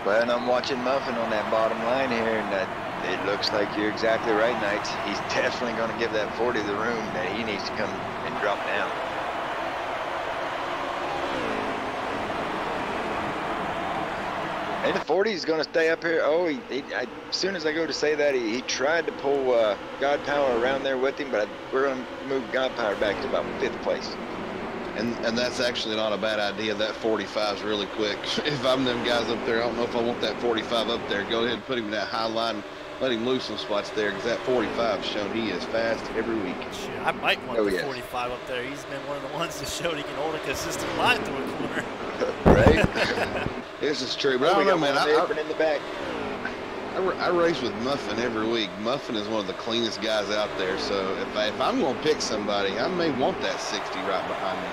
Well, and I'm watching Muffin on that bottom line here, and it looks like you're exactly right, Knights. He's definitely going to give that 40 the room that he needs to come and drop down. And the 40 is going to stay up here. Oh, as soon as I go to say that, he tried to pull God Power around there with him, but we're going to move God Power back to about 5th place. And that's actually not a bad idea. That 45 is really quick. If I'm them guys up there, I don't know if I want that 45 up there. Go ahead and put him in that high line. Let him lose some spots there, because that 45 has shown he is fast every week. Shit, I might want the 45 up there. He's been one of the ones that showed he can hold a consistent line through a corner. Right? This is true, but I don't know, man. In the back. I race with Muffin every week. Muffin is one of the cleanest guys out there, so if I'm going to pick somebody, I may want that 60 right behind me.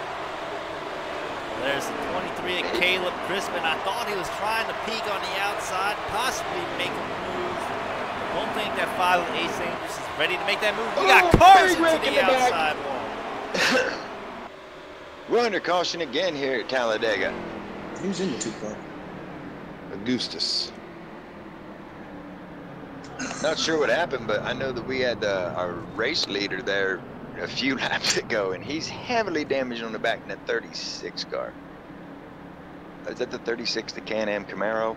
There's the 23 of Caleb Crispin. I thought he was trying to peek on the outside, possibly make a move. Don't think that 5 of Ace Dangerous is ready to make that move. We got cars into the outside wall. We're under caution again here at Talladega. Who's in the 2-car? Augustus. Not sure what happened, but I know that we had our race leader there a few laps ago, and he's heavily damaged on the back in that 36 car. Is that the 36, the Can-Am Camaro?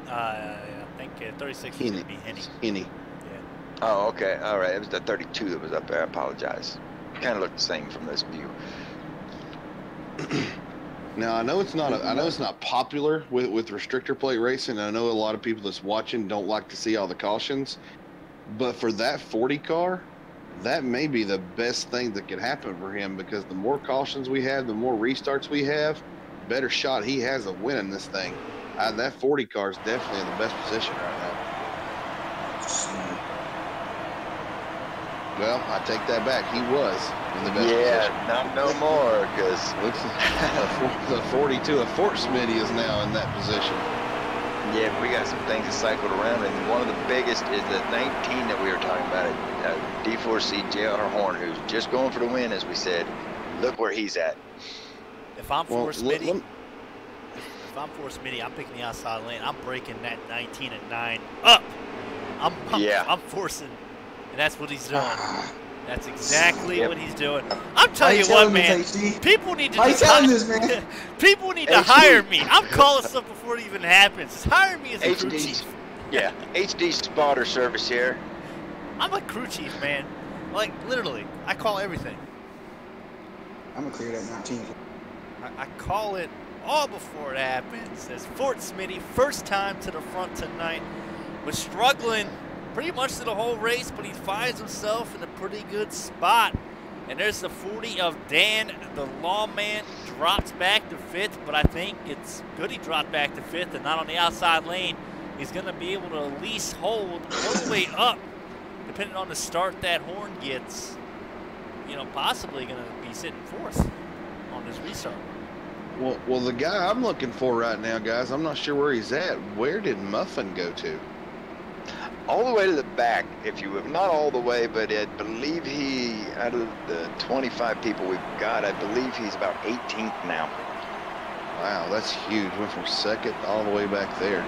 I think 36 is going to be Henny. Yeah. Oh, okay. All right. It was the 32 that was up there. I apologize. Kind of looked the same from this view. Now I know it's not popular with restrictor plate racing. I know a lot of people that's watching don't like to see all the cautions, but for that 40 car, that may be the best thing that could happen for him, because the more cautions we have, the more restarts we have, better shot he has of winning this thing. That 40 car is definitely in the best position right now. Well, I take that back. He was in the best position. Yeah, not no more, because the 42 of Fort Smitty is now in that position. Yeah, we got some things that cycled around, and one of the biggest is the 19 that we were talking about, D4C JR Horn, who's just going for the win, as we said. Look where he's at. If I'm Fort Smitty, I'm picking the outside lane. I'm breaking that 19 and 9 up. I'm forcing. And that's what he's doing. That's exactly what he's doing. I'm telling you what, man. People need to people need to hire me. I'm calling stuff before it even happens. Just hire me as a crew chief. Yeah, HD spotter service here. I'm a crew chief, man. Like, literally, I call everything. I'm gonna clear that 19. I call it all before it happens. As Fort Smitty, first time to the front tonight, was struggling pretty much to the whole race, but he finds himself in a pretty good spot. And there's the 40 of Dan, the lawman, drops back to 5th, but I think it's good he dropped back to 5th and not on the outside lane. He's going to be able to at least hold all the way up, depending on the start that Horn gets. You know, possibly going to be sitting 4th on this restart. Well, the guy I'm looking for right now, guys, I'm not sure where he's at. Where did Muffin go to? All the way to the back, if you have not all the way, but I believe he, out of the 25 people we've got, I believe he's about 18th now. Wow, that's huge. Went from 2nd all the way back there.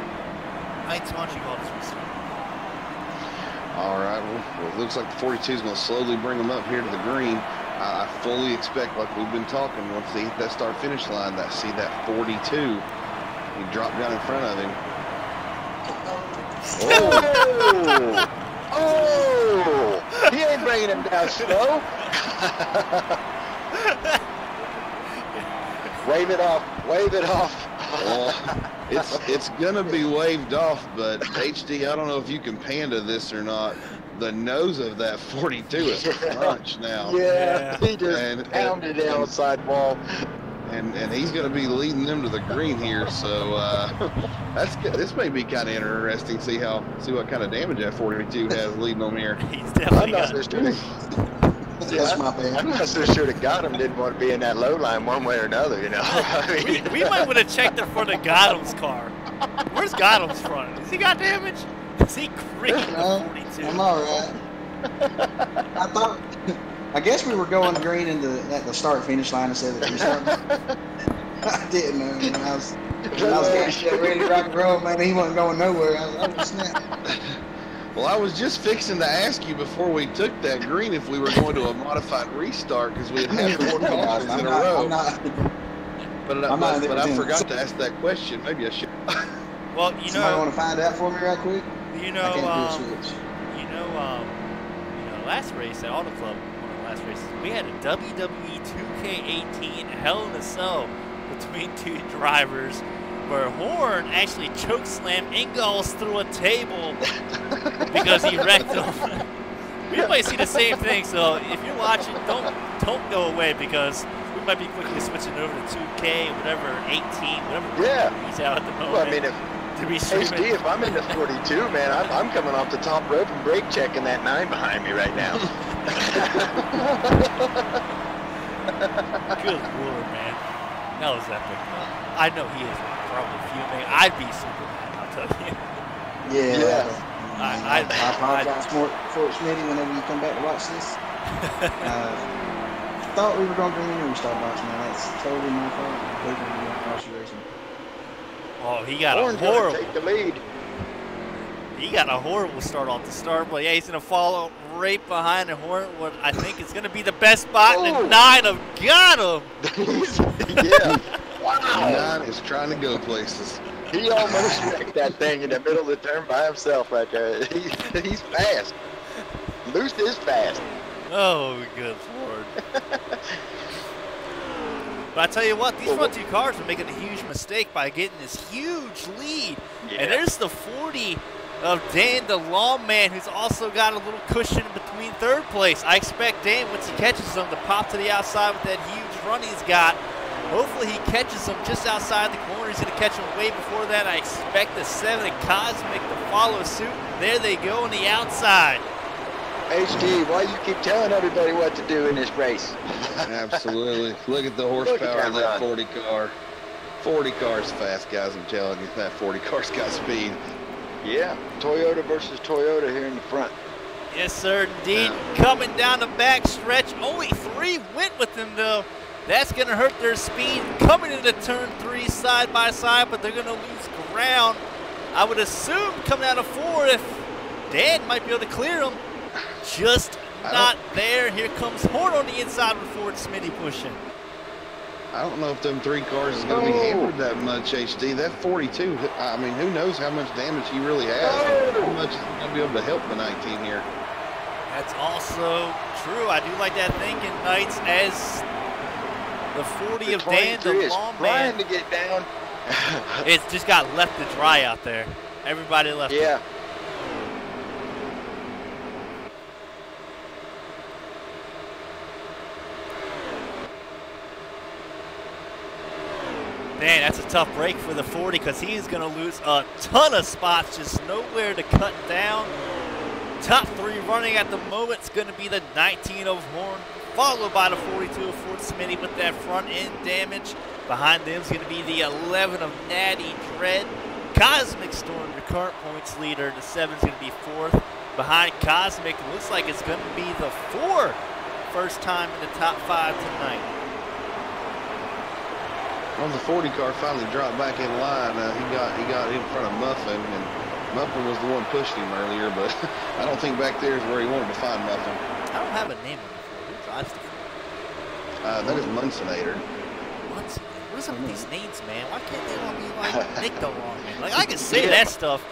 Knights, why don't you call this restart? All right, well, it looks like the 42 is going to slowly bring him up here to the green. I fully expect, like we've been talking, once they hit that start-finish line, see that 42, he dropped down in front of him. Oh! Oh! He ain't bringing him down slow. Wave it off. Wave it off. It's gonna be waved off, but HD, I don't know if you can panda this or not. The nose of that 42 is crunched now. Yeah, he just And- pounded the outside wall. And he's going to be leading them to the green here, so that's good. This may be kind of interesting. See what kind of damage that 42 has leading them here. He's I'm definitely not got so sure. That's my bad. I'm not so sure that Gotham didn't want to be in that low line one way or another. You know, I mean, we might want to check the front of Gotham's car. Where's Gotham's front? Has he got damage? Is he creaking the 42? I'm all right. I guess we were going green at the start finish line instead of the restart. I didn't know. When I was getting ready to rock and roll, man, he wasn't going nowhere. I was snapped. Well, I was just fixing to ask you before we took that green if we were going to a modified restart because we had had 4 cautions in a row. But I forgot to ask that question. Maybe I should. Well, Somebody want to find out for me right quick? You know, last race at Auto Club, one of the last races, we had a WWE 2K18 Hell in a Cell between 2 drivers where Horn actually chokeslammed Ingalls through a table because he wrecked him. We might see the same thing, so if you're watching, don't go away because we might be quickly switching over to 2K, whatever, 18, whatever he's out at the moment. well, I mean, HD, if I'm in the 42, man, I'm coming off the top rope and brake checking that 9 behind me right now. Good Lord, man. That was epic. I know he is probably fuming. I'd be super mad, I'll tell you. Yeah. I apologize for Smitty whenever you come back to watch this. Thought we were going to bring in a restart box, man. That's totally my fault. Oh, he got Horn's a horrible. take the lead. He got a horrible start off the start, but yeah, he's gonna follow right behind the Horn. What I think is gonna be the best spot in the 9 of got him. Yeah. Wow. 9 is trying to go places. He almost wrecked that thing in the middle of the turn by himself right there. He's fast. Loose is fast. Oh, good Lord. But I tell you what, these front 2 cars are making a huge mistake by getting this huge lead. Yeah. And there's the 40 of Dan the Lawman, who's also got a little cushion between 3rd place. I expect Dan, once he catches them, to pop to the outside with that huge run he's got. Hopefully he catches them just outside the corner. He's going to catch them way before that. I expect the 7 and Cosmic to follow suit. There they go on the outside. HD, why you keep telling everybody what to do in this race? Absolutely. Look at the horsepower of that 40 car. 40 car's fast, guys. I'm telling you, that 40 car's got speed. Yeah, Toyota versus Toyota here in the front. Yes, sir, indeed. Coming down the back stretch. Only 3 went with him, though. That's going to hurt their speed. Coming into turn 3 side by side, but they're going to lose ground. I would assume coming out of 4, if Dan might be able to clear them. Just not there. Here comes Horn on the inside with Ford Smitty pushing. I don't know if them 3 cars is going to be hammered that much, HD. That 42, I mean, who knows how much damage he really has. How much is he going to be able to help the 19 here? That's also true. I do like that thinking, Knights, as the 40 of Dan the Lawman. Trying to get down. It's just got left to dry out there. Everybody left. Yeah. Man, that's a tough break for the 40 because he's going to lose a ton of spots, just nowhere to cut down. Top 3 running at the moment is going to be the 19 of Horn, followed by the 42 of Ford Smitty with that front end damage. Behind them is going to be the 11 of Natty Dread. Cosmic Storm, your current points leader. The 7 is going to be 4th. Behind Cosmic, it looks like it's going to be the 4 first time in the top 5 tonight. Well, the 40 car finally dropped back in line. He got in front of Muffin, and Muffin was the one pushing him earlier, but I don't think back there is where he wanted to find Muffin. I don't have a name on the floor. Who drives the floor? That is Munsonator. Munson? What is up with these names, man? Why can't they all be like Nick the Longman? Like, I can say that stuff.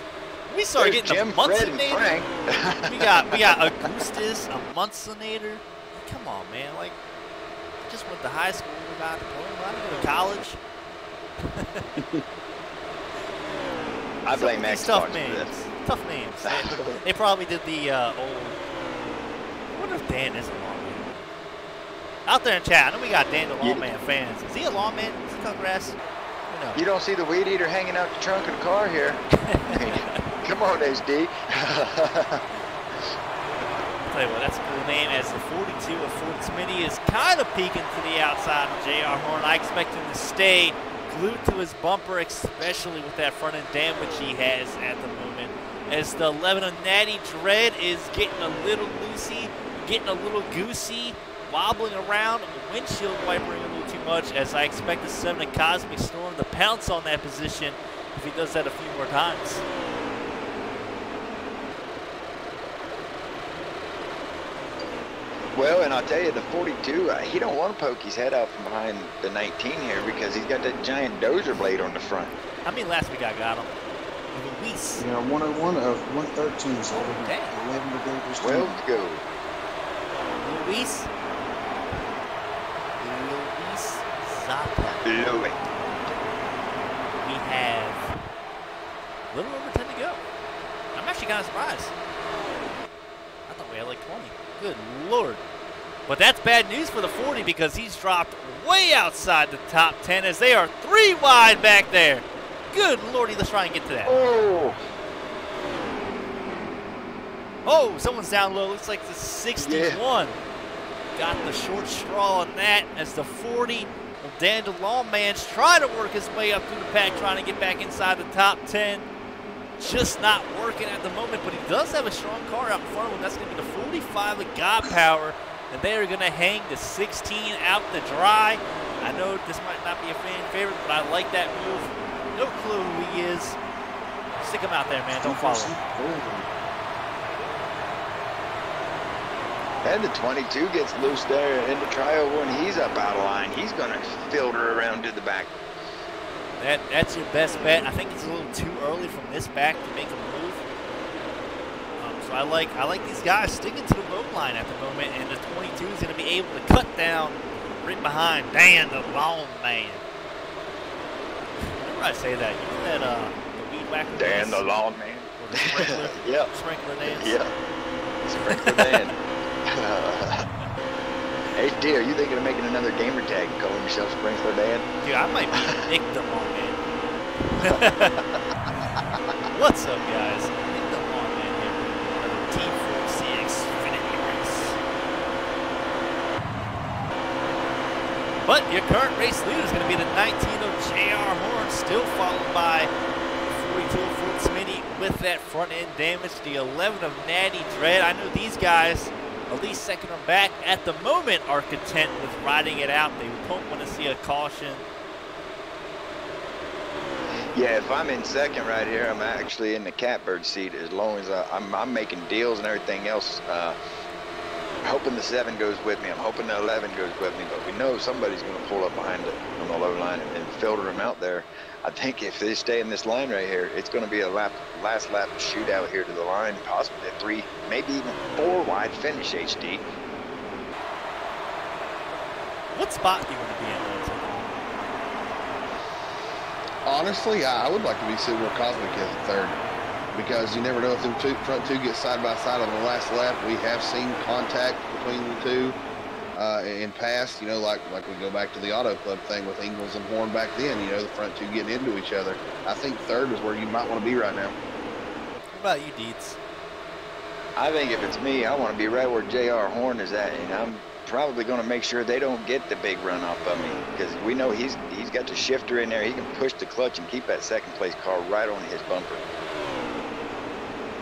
We start getting Jim, a Munsonator. Fred, we got Augustus, a Munsonator. Come on, man. Like, I just went to high school, got a diploma. I didn't go to college. I blame these Xbox tough for names. this. Tough names. They probably did the old. I wonder if Dan is a lawman. Out there in chat, I know we got Dan the Lawman fans. Is he a lawman? Does he cut grass? No. You don't see the weed eater hanging out the trunk of the car here. Come on, HD. I'll tell you what, that's a cool name, as the 42 of Fort Smitty is kind of peeking to the outside of J.R. Horn. I expect him to stay glued to his bumper, especially with that front end damage he has at the moment. As the 11 of Natty Dread is getting a little loosey, getting a little goosey, wobbling around, windshield wipering a little too much, as I expect the 7 of Cosmic Storm to pounce on that position if he does that a few more times. Well, and I'll tell you, the 42, he don't want to poke his head out from behind the 19 here because he's got that giant dozer blade on the front. How many laps we got him? Luis. Yeah, 101 of 113, so damn. 11 to go. 12 to go. Luis Zappa. Louis. We have a little over 10 to go. I'm actually kind of surprised. I thought we had like 20. Good Lord. But that's bad news for the 40 because he's dropped way outside the top 10 as they are 3 wide back there. Good Lordy, let's try and get to that. Oh. Oh, someone's down low. Looks like the 61. Yeah. Got the short straw on that as the 40. Well, Dan DeLawman's trying to work his way up through the pack, trying to get back inside the top 10. Just not working at the moment, but he does have a strong car out in front of him. That's going to be the 45 of God Power, and they are going to hang the 16 out to dry. I know this might not be a fan favorite, but I like that move. No clue who he is. Stick him out there, man. Don't follow him. And the 22 gets loose there in the trial when he's up out of line. He's going to filter around to the back. That's your best bet. I think it's a little too early from this back to make a move. So I like these guys sticking to the road line at the moment, and the 22 is going to be able to cut down right behind Dan the Long Man. Whenever I say that, you know that the weed whacker Dan the Long Man. Or the sprinkler, yeah. Sprinkler dance. Yeah. Sprinkler Dan. Hey, dear, you thinking of making another gamer tag and calling yourself Sprinkler Dan? Dude, I might be Nick the Long Man. What's up, guys? Nick the Long Man here. Another D4C Xfinity race. But your current race leader is going to be the 19 of J.R. Horn, still followed by the 42 of Fort Smitty with that front end damage. The 11 of Natty Dread. I know these guys, at least second or back at the moment, are content with riding it out. They don't want to see a caution. Yeah, if I'm in second right here, I'm actually in the catbird seat as long as I'm making deals and everything else. Hoping the 7 goes with me. I'm hoping the 11 goes with me, but we know somebody's going to pull up behind it on the low line and filter them out there. I think if they stay in this line right here, it's going to be a last lap shootout here to the line, possibly a 3, maybe even 4 wide finish, HD. What spot do you want to be in, though? Honestly, I would like to be sitting where Cosmic is at third, because you never know if the front two get side by side on the last lap. We have seen contact between the two in past, you know, like we go back to the Auto Club thing with Ingalls and Horn back then, you know, the front two getting into each other. I think third is where you might want to be right now. What about you, Deeds? I think if it's me, I want to be right where J.R. Horn is at, and I'm probably going to make sure they don't get the big run off of me, because we know he's got the shifter in there. He can push the clutch and keep that second place car right on his bumper.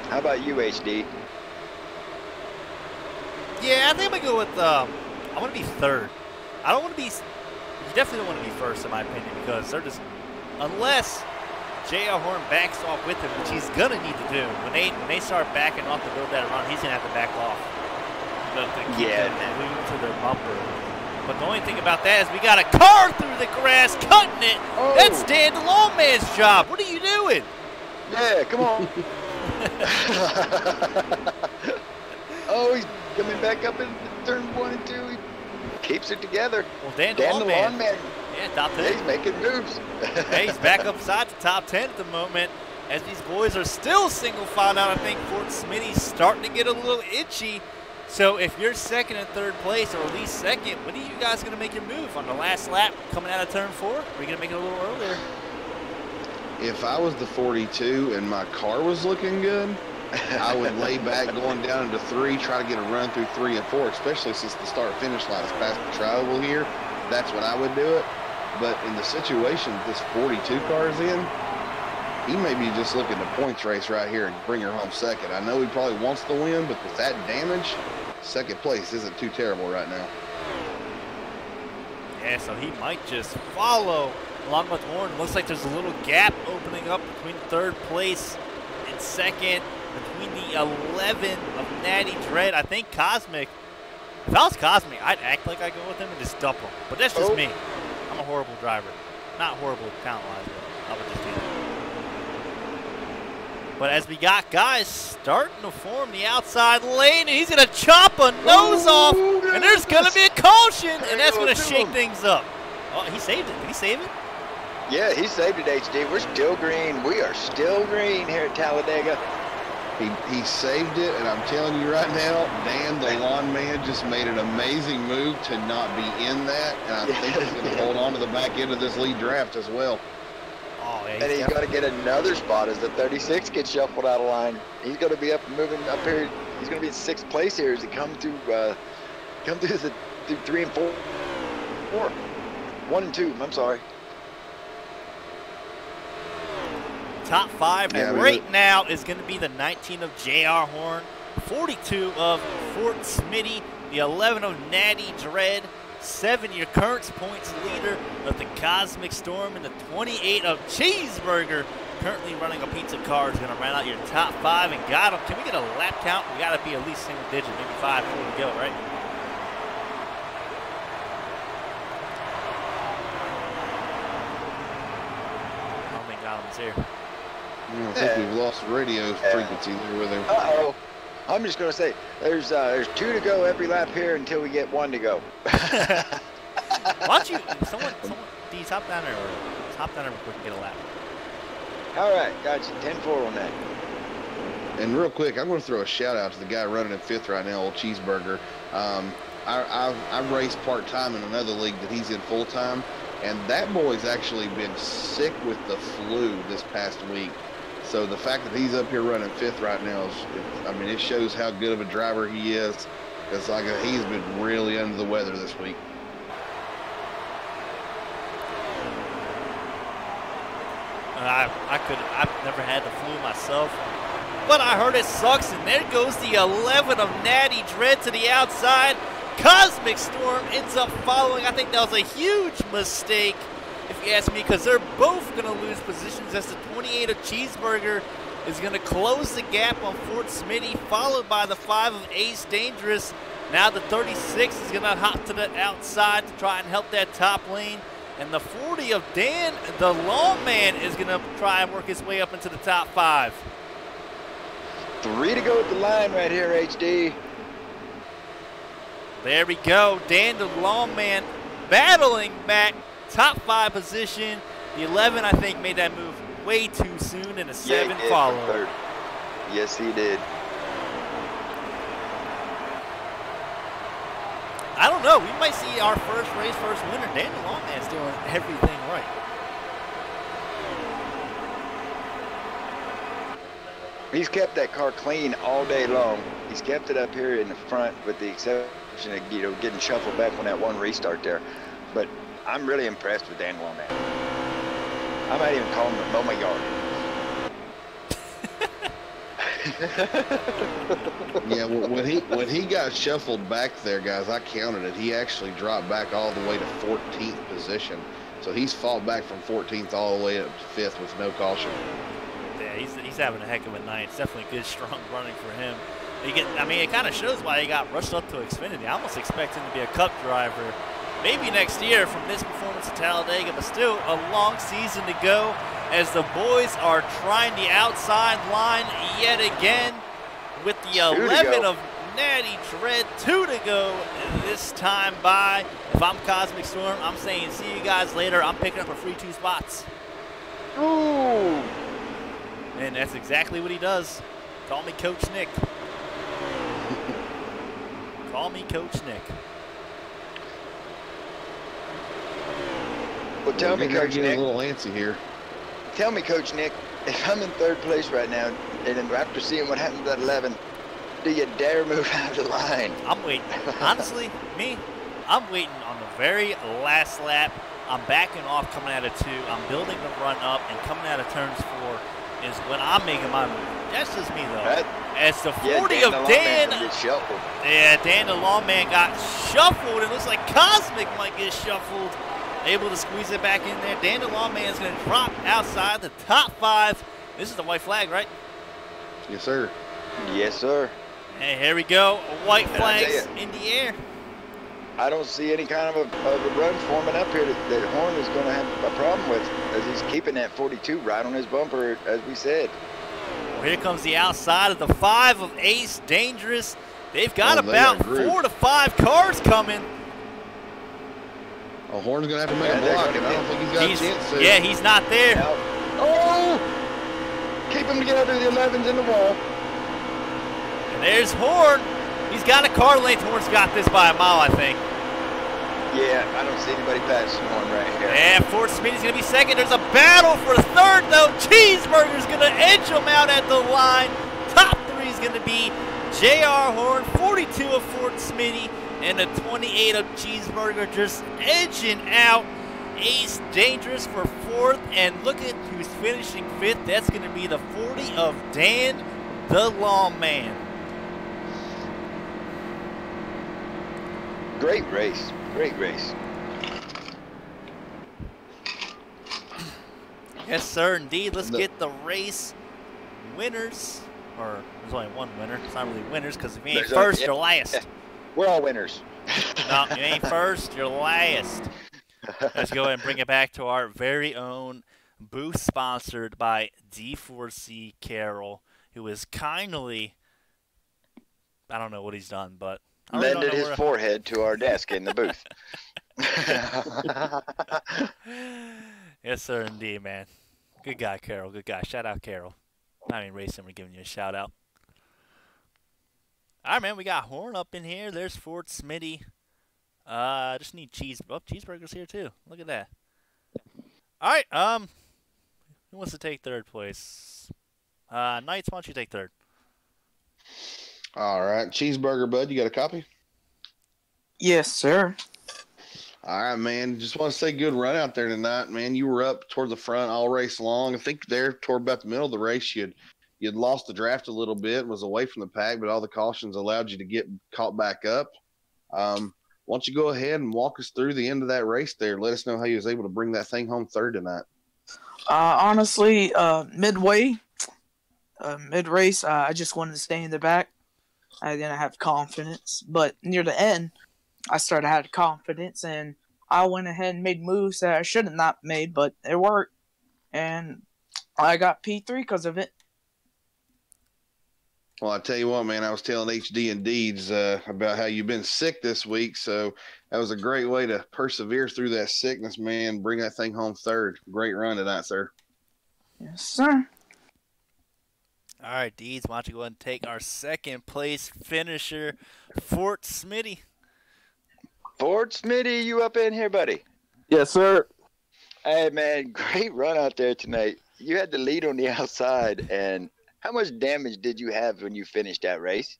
How about you, HD? Yeah, I think I'm going to go with, I want to be third. I don't want to be, you definitely don't want to be first in my opinion, because they're just, unless J.R. Horn backs off with him, which he's going to need to do. When they start backing off to build that run, he's going to have to back off. To keep them glued to their bumper. But the only thing about that is we got a car through the grass cutting it. Oh. That's Dan the Lawman's job. What are you doing? Yeah, come on. Oh, he's coming back up in turn 1 and 2. He keeps it together. Well, Dan the Lawman. Yeah, top 10. Yeah, he's making moves. Yeah, he's back up side the top 10 at the moment. as these boys are still single file out. I think Fort Smitty's starting to get a little itchy. So if you're second and third place, or at least second, when are you guys going to make your move? On the last lap coming out of turn 4? Are you going to make it a little earlier? If I was the 42 and my car was looking good, I would lay back going down into 3, try to get a run through 3 and 4, especially since the start-finish line is past the trioval here. That's when I would do it. But in the situation this 42 car is in, he may be just looking to points race right here and bring her home second. I know he probably wants to win, but with that damage, second place isn't too terrible right now. Yeah, so he might just follow along with Warren. Looks like there's a little gap opening up between third place and second, between the 11 of Natty Dread. I think Cosmic, if I was Cosmic, I'd act like I go with him and just dump him. But that's just me. I'm a horrible driver. Not horrible talent-wise, but I would just do that. But as we got guys starting to form the outside lane, and he's going to chop a nose off, and there's going to be a caution, and that's going to shake things up. Oh, he saved it. Did he save it? Yeah, he saved it, HD. We're still green. We are still green here at Talladega. He saved it, and I'm telling you right now, Dan, the lawn man, just made an amazing move to not be in that, and I think he's going to hold on to the back end of this lead draft as well. Oh, yeah, and he's going to get another spot as the 36 gets shuffled out of line. He's going to be moving up here. He's going to be in 6th place here as he come through through 3 and 4. 1 and 2. I'm sorry. Top 5 right now is going to be the 19 of J.R. Horn, 42 of Fort Smitty, the 11 of Natty Dread, 7 your current points leader of the Cosmic Storm, and the 28 of Cheeseburger, currently running a pizza car, is going to round out your top 5 and got him. Can we get a lap count? We got to be at least single digit, maybe 5 before we go, right? I don't think Donovan's here. I think we've lost radio frequency there with him. Uh-oh. I'm just going to say, there's 2 to go every lap here until we get 1 to go. Why don't you, someone, do you hop down there or hop down there real quick and get a lap? All right, got you. 10-4 on that. And real quick, I'm going to throw a shout out to the guy running in 5th right now, old Cheeseburger. I race part-time in another league that he's in full-time, and that boy's actually been sick with the flu this past week. So the fact that he's up here running 5th right now, it shows how good of a driver he is. It's like he's been really under the weather this week. I've never had the flu myself, but I heard it sucks, and there goes the 11 of Natty Dread to the outside. Cosmic Storm ends up following. I think that was a huge mistake, if you ask me, because they're both going to lose positions as the 28 of Cheeseburger is going to close the gap on Fort Smitty, followed by the 5 of Ace Dangerous. Now the 36 is going to hop to the outside to try and help that top lane. And the 40 of Dan, the long man, is going to try and work his way up into the top 5. 3 to go at the line right here, HD. There we go. Dan, the long man, battling back. Top 5 position. The 11, I think, made that move way too soon, and a 7 followed. Yes, he did. I don't know. We might see our first race, first winner. Dan the long man's doing everything right. He's kept that car clean all day long. He's kept it up here in the front, with the exception of getting shuffled back on that one restart there. But I'm really impressed with Dan Longman. I might even call him the mow my yard. Yeah, when he got shuffled back there, guys, I counted it. He actually dropped back all the way to 14th position. So he's fought back from 14th all the way up to 5th with no caution. Yeah, he's having a heck of a night. It's definitely good, strong running for him. It kind of shows why he got rushed up to Xfinity. I almost expect him to be a Cup driver maybe next year from this performance at Talladega, but still a long season to go as the boys are trying the outside line yet again with the 11 of Natty Dread. 2 to go this time by. If I'm Cosmic Storm, I'm saying see you guys later. I'm picking up a free 2 spots. Ooh. And that's exactly what he does. Call me Coach Nick. Call me Coach Nick. Well, tell me, Coach Nick. A little antsy here. Tell me, Coach Nick, if I'm in third place right now, and after seeing what happened at 11, do you dare move out of the line? I'm waiting. Honestly, I'm waiting on the very last lap. I'm backing off coming out of 2. I'm building the run up, and coming out of turns 4 is when I'm making my move. That's just me, though. As the 40 of Dan. Yeah, Dan the Lawman got shuffled. It looks like Cosmic might get shuffled. Able to squeeze it back in there. Dan the Lawman is going to drop outside the top 5. This is the white flag, right? Yes, sir. Yes, sir. And here we go. White flags in the air. I don't see any kind of a run forming up here that Horn is going to have a problem with, as he's keeping that 42 right on his bumper, as we said. Well, here comes the outside of the 5 of Ace Dangerous. They've got about 4 to 5 cars coming. Oh, Horn's going to have to make a block, and I don't think he's got a chance to. Yeah, he's not there. Oh! Keep him together, the 11's in the wall. And there's Horn. He's got a car length. Horn's got this by a mile, I think. Yeah, I don't see anybody passing Horn right here. And Fort Smitty's going to be second. There's a battle for third, though. Cheeseburger's going to edge him out at the line. Top 3 is going to be J.R. Horn, 42 of Fort Smitty, and the 28 of Cheeseburger just edging out Ace Dangerous for 4th. And look at who's finishing 5th. That's going to be the 40 of Dan the Lawman. Great race. Great race. Yes, sir, indeed. Let's get the race winners. Or there's only one winner. It's not really winners because if you ain't first, you're last. We're all winners. No, you ain't first, you're last. Let's go ahead and bring it back to our very own booth sponsored by D4C Carroll, who is kindly, I don't know what he's done, but lended his forehead to our desk in the booth. Yes, sir, indeed, man. Good guy, Carroll. Good guy. Shout out, Carroll. I mean, racing, we're giving you a shout out. All right, man. We got Horn up in here. There's Fort Smitty. I just need Cheeseburger's here too. Look at that. All right. Who wants to take third place? Knights, why don't you take third? All right, Cheeseburger, bud, you got a copy? Yes, sir. All right, man. Just want to say good run out there tonight, man. You were up toward the front all race long. I think there toward about the middle of the race, you'd lost the draft a little bit, was away from the pack, but all the cautions allowed you to get caught back up. Why don't you go ahead and walk us through the end of that race there? Let us know how you was able to bring that thing home third tonight. Honestly, mid-race, I just wanted to stay in the back. I didn't have confidence, but near the end, I started to have confidence, and I went ahead and made moves that I should have not made, but it worked, and I got P3 because of it. Well, I tell you what, man, I was telling HD and Deeds about how you've been sick this week, so that was a great way to persevere through that sickness, man. Bring that thing home third. Great run tonight, sir. Yes, sir. All right, Deeds, why don't you go ahead and take our second place finisher, Fort Smitty. Fort Smitty, you up in here, buddy? Yes, sir. Hey, man, great run out there tonight. You had the lead on the outside, and how much damage did you have when you finished that race?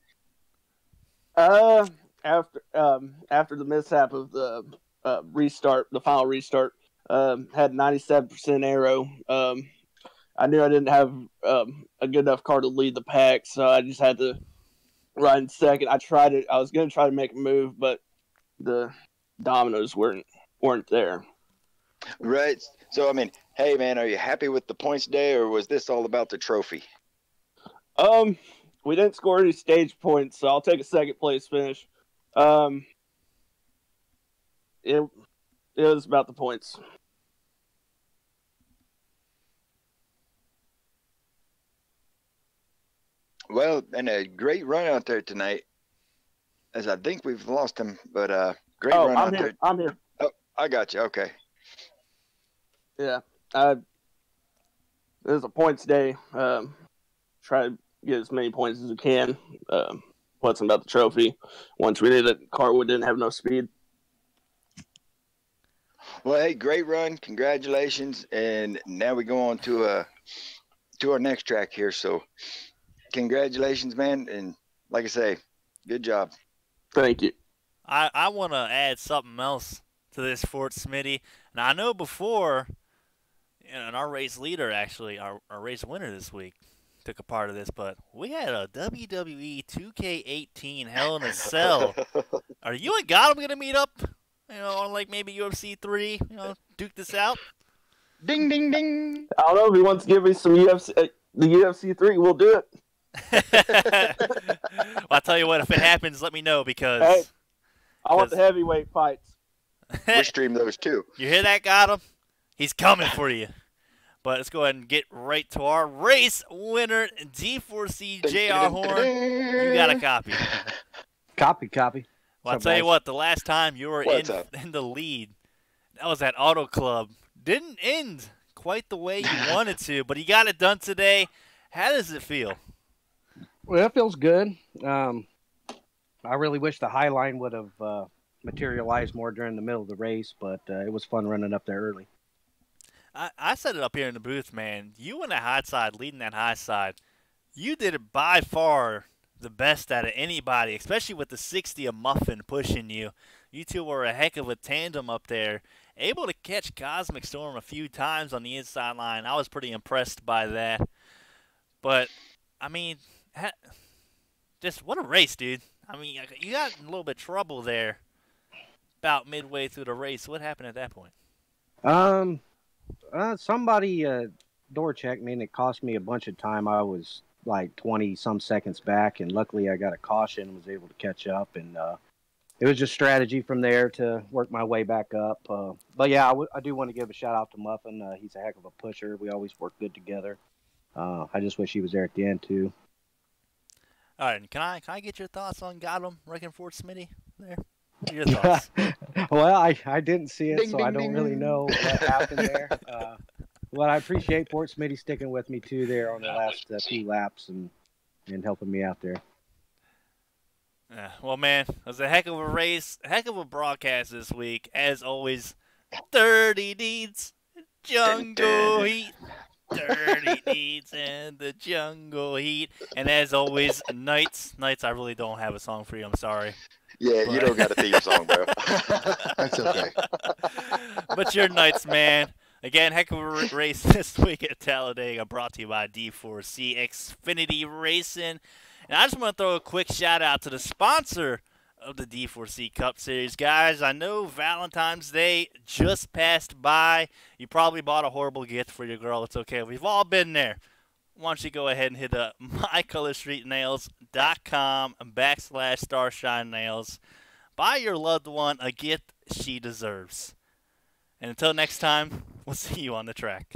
After the mishap of the restart, the final restart, had 97% aero. I knew I didn't have a good enough car to lead the pack, so I just had to ride in second. I was going to try to make a move, but the dominoes weren't there. Right. So, I mean, hey, man, are you happy with the points today, or was this all about the trophy? We didn't score any stage points, so I'll take a second place finish. It was about the points. Well, and a great run out there tonight, as I think we've lost him, but great run out there. I'm here. Oh, I got you. Okay. Yeah. I There's a points day. Try to get as many points as we can. What's about the trophy? Once we did it, Carwood didn't have no speed. Well, hey, great run. Congratulations. And now we go on to our next track here. So congratulations, man. And like I say, good job. Thank you. I want to add something else to this, Fort Smitty. And I know before, and our race leader, actually, our race winner this week, took a part of this, but we had a WWE 2K18 Hell in a Cell. Are you and Gotham going to meet up? On like maybe UFC 3, duke this out? Ding, ding, ding. I don't know if he wants to give me some the UFC 3. We'll do it. Well, I'll tell you what, if it happens, let me know because... Hey, I want the heavyweight fights. We'll stream those too. You hear that, Gotham? He's coming for you. But let's go ahead and get right to our race winner, D4C JR Horn. You got a copy. Copy. Well, I'll tell you what, the last time you were in the lead, that was at Auto Club. Didn't end quite the way you wanted to, but you got it done today. How does it feel? Well, it feels good. I really wish the high line would have materialized more during the middle of the race, but it was fun running up there early. I said it up here in the booth, man. You and the high side, leading that high side, you did it by far the best out of anybody, especially with the 60 a muffin pushing you. You two were a heck of a tandem up there. Able to catch Cosmic Storm a few times on the inside line. I was pretty impressed by that. But, I mean, just what a race, dude. I mean, you got in a little bit of trouble there about midway through the race. What happened at that point? Somebody door checked me, and it cost me a bunch of time. I was like 20-some seconds back, and luckily I got a caution and was able to catch up. And it was just strategy from there to work my way back up. But, yeah, I do want to give a shout-out to Muffin. He's a heck of a pusher. We always work good together. I just wish he was there at the end, too. All right, can I get your thoughts on Gotham wrecking Fort Smitty there? What are your thoughts? Well, I didn't see it, so I don't really know what happened there. But I appreciate Fort Smitty sticking with me, too, there on the last few laps and helping me out there. Yeah, well, man, it was a heck of a race, a heck of a broadcast this week. As always, 30 Deeds, Jungle Heat. 30 Deeds and the Jungle Heat. And as always, Nights, I really don't have a song for you. I'm sorry. Yeah, you don't got a theme song, bro. That's okay. But your Nights, man. Again, heck of a race this week at Talladega, brought to you by D4C Xfinity Racing. And I just want to throw a quick shout out to the sponsor of the D4C Cup Series. Guys, I know Valentine's Day just passed by. You probably bought a horrible gift for your girl. It's okay. We've all been there. Why don't you go ahead and hit mycolorstreetnails.com/Starshine Nails. Buy your loved one a gift she deserves. And until next time, we'll see you on the track.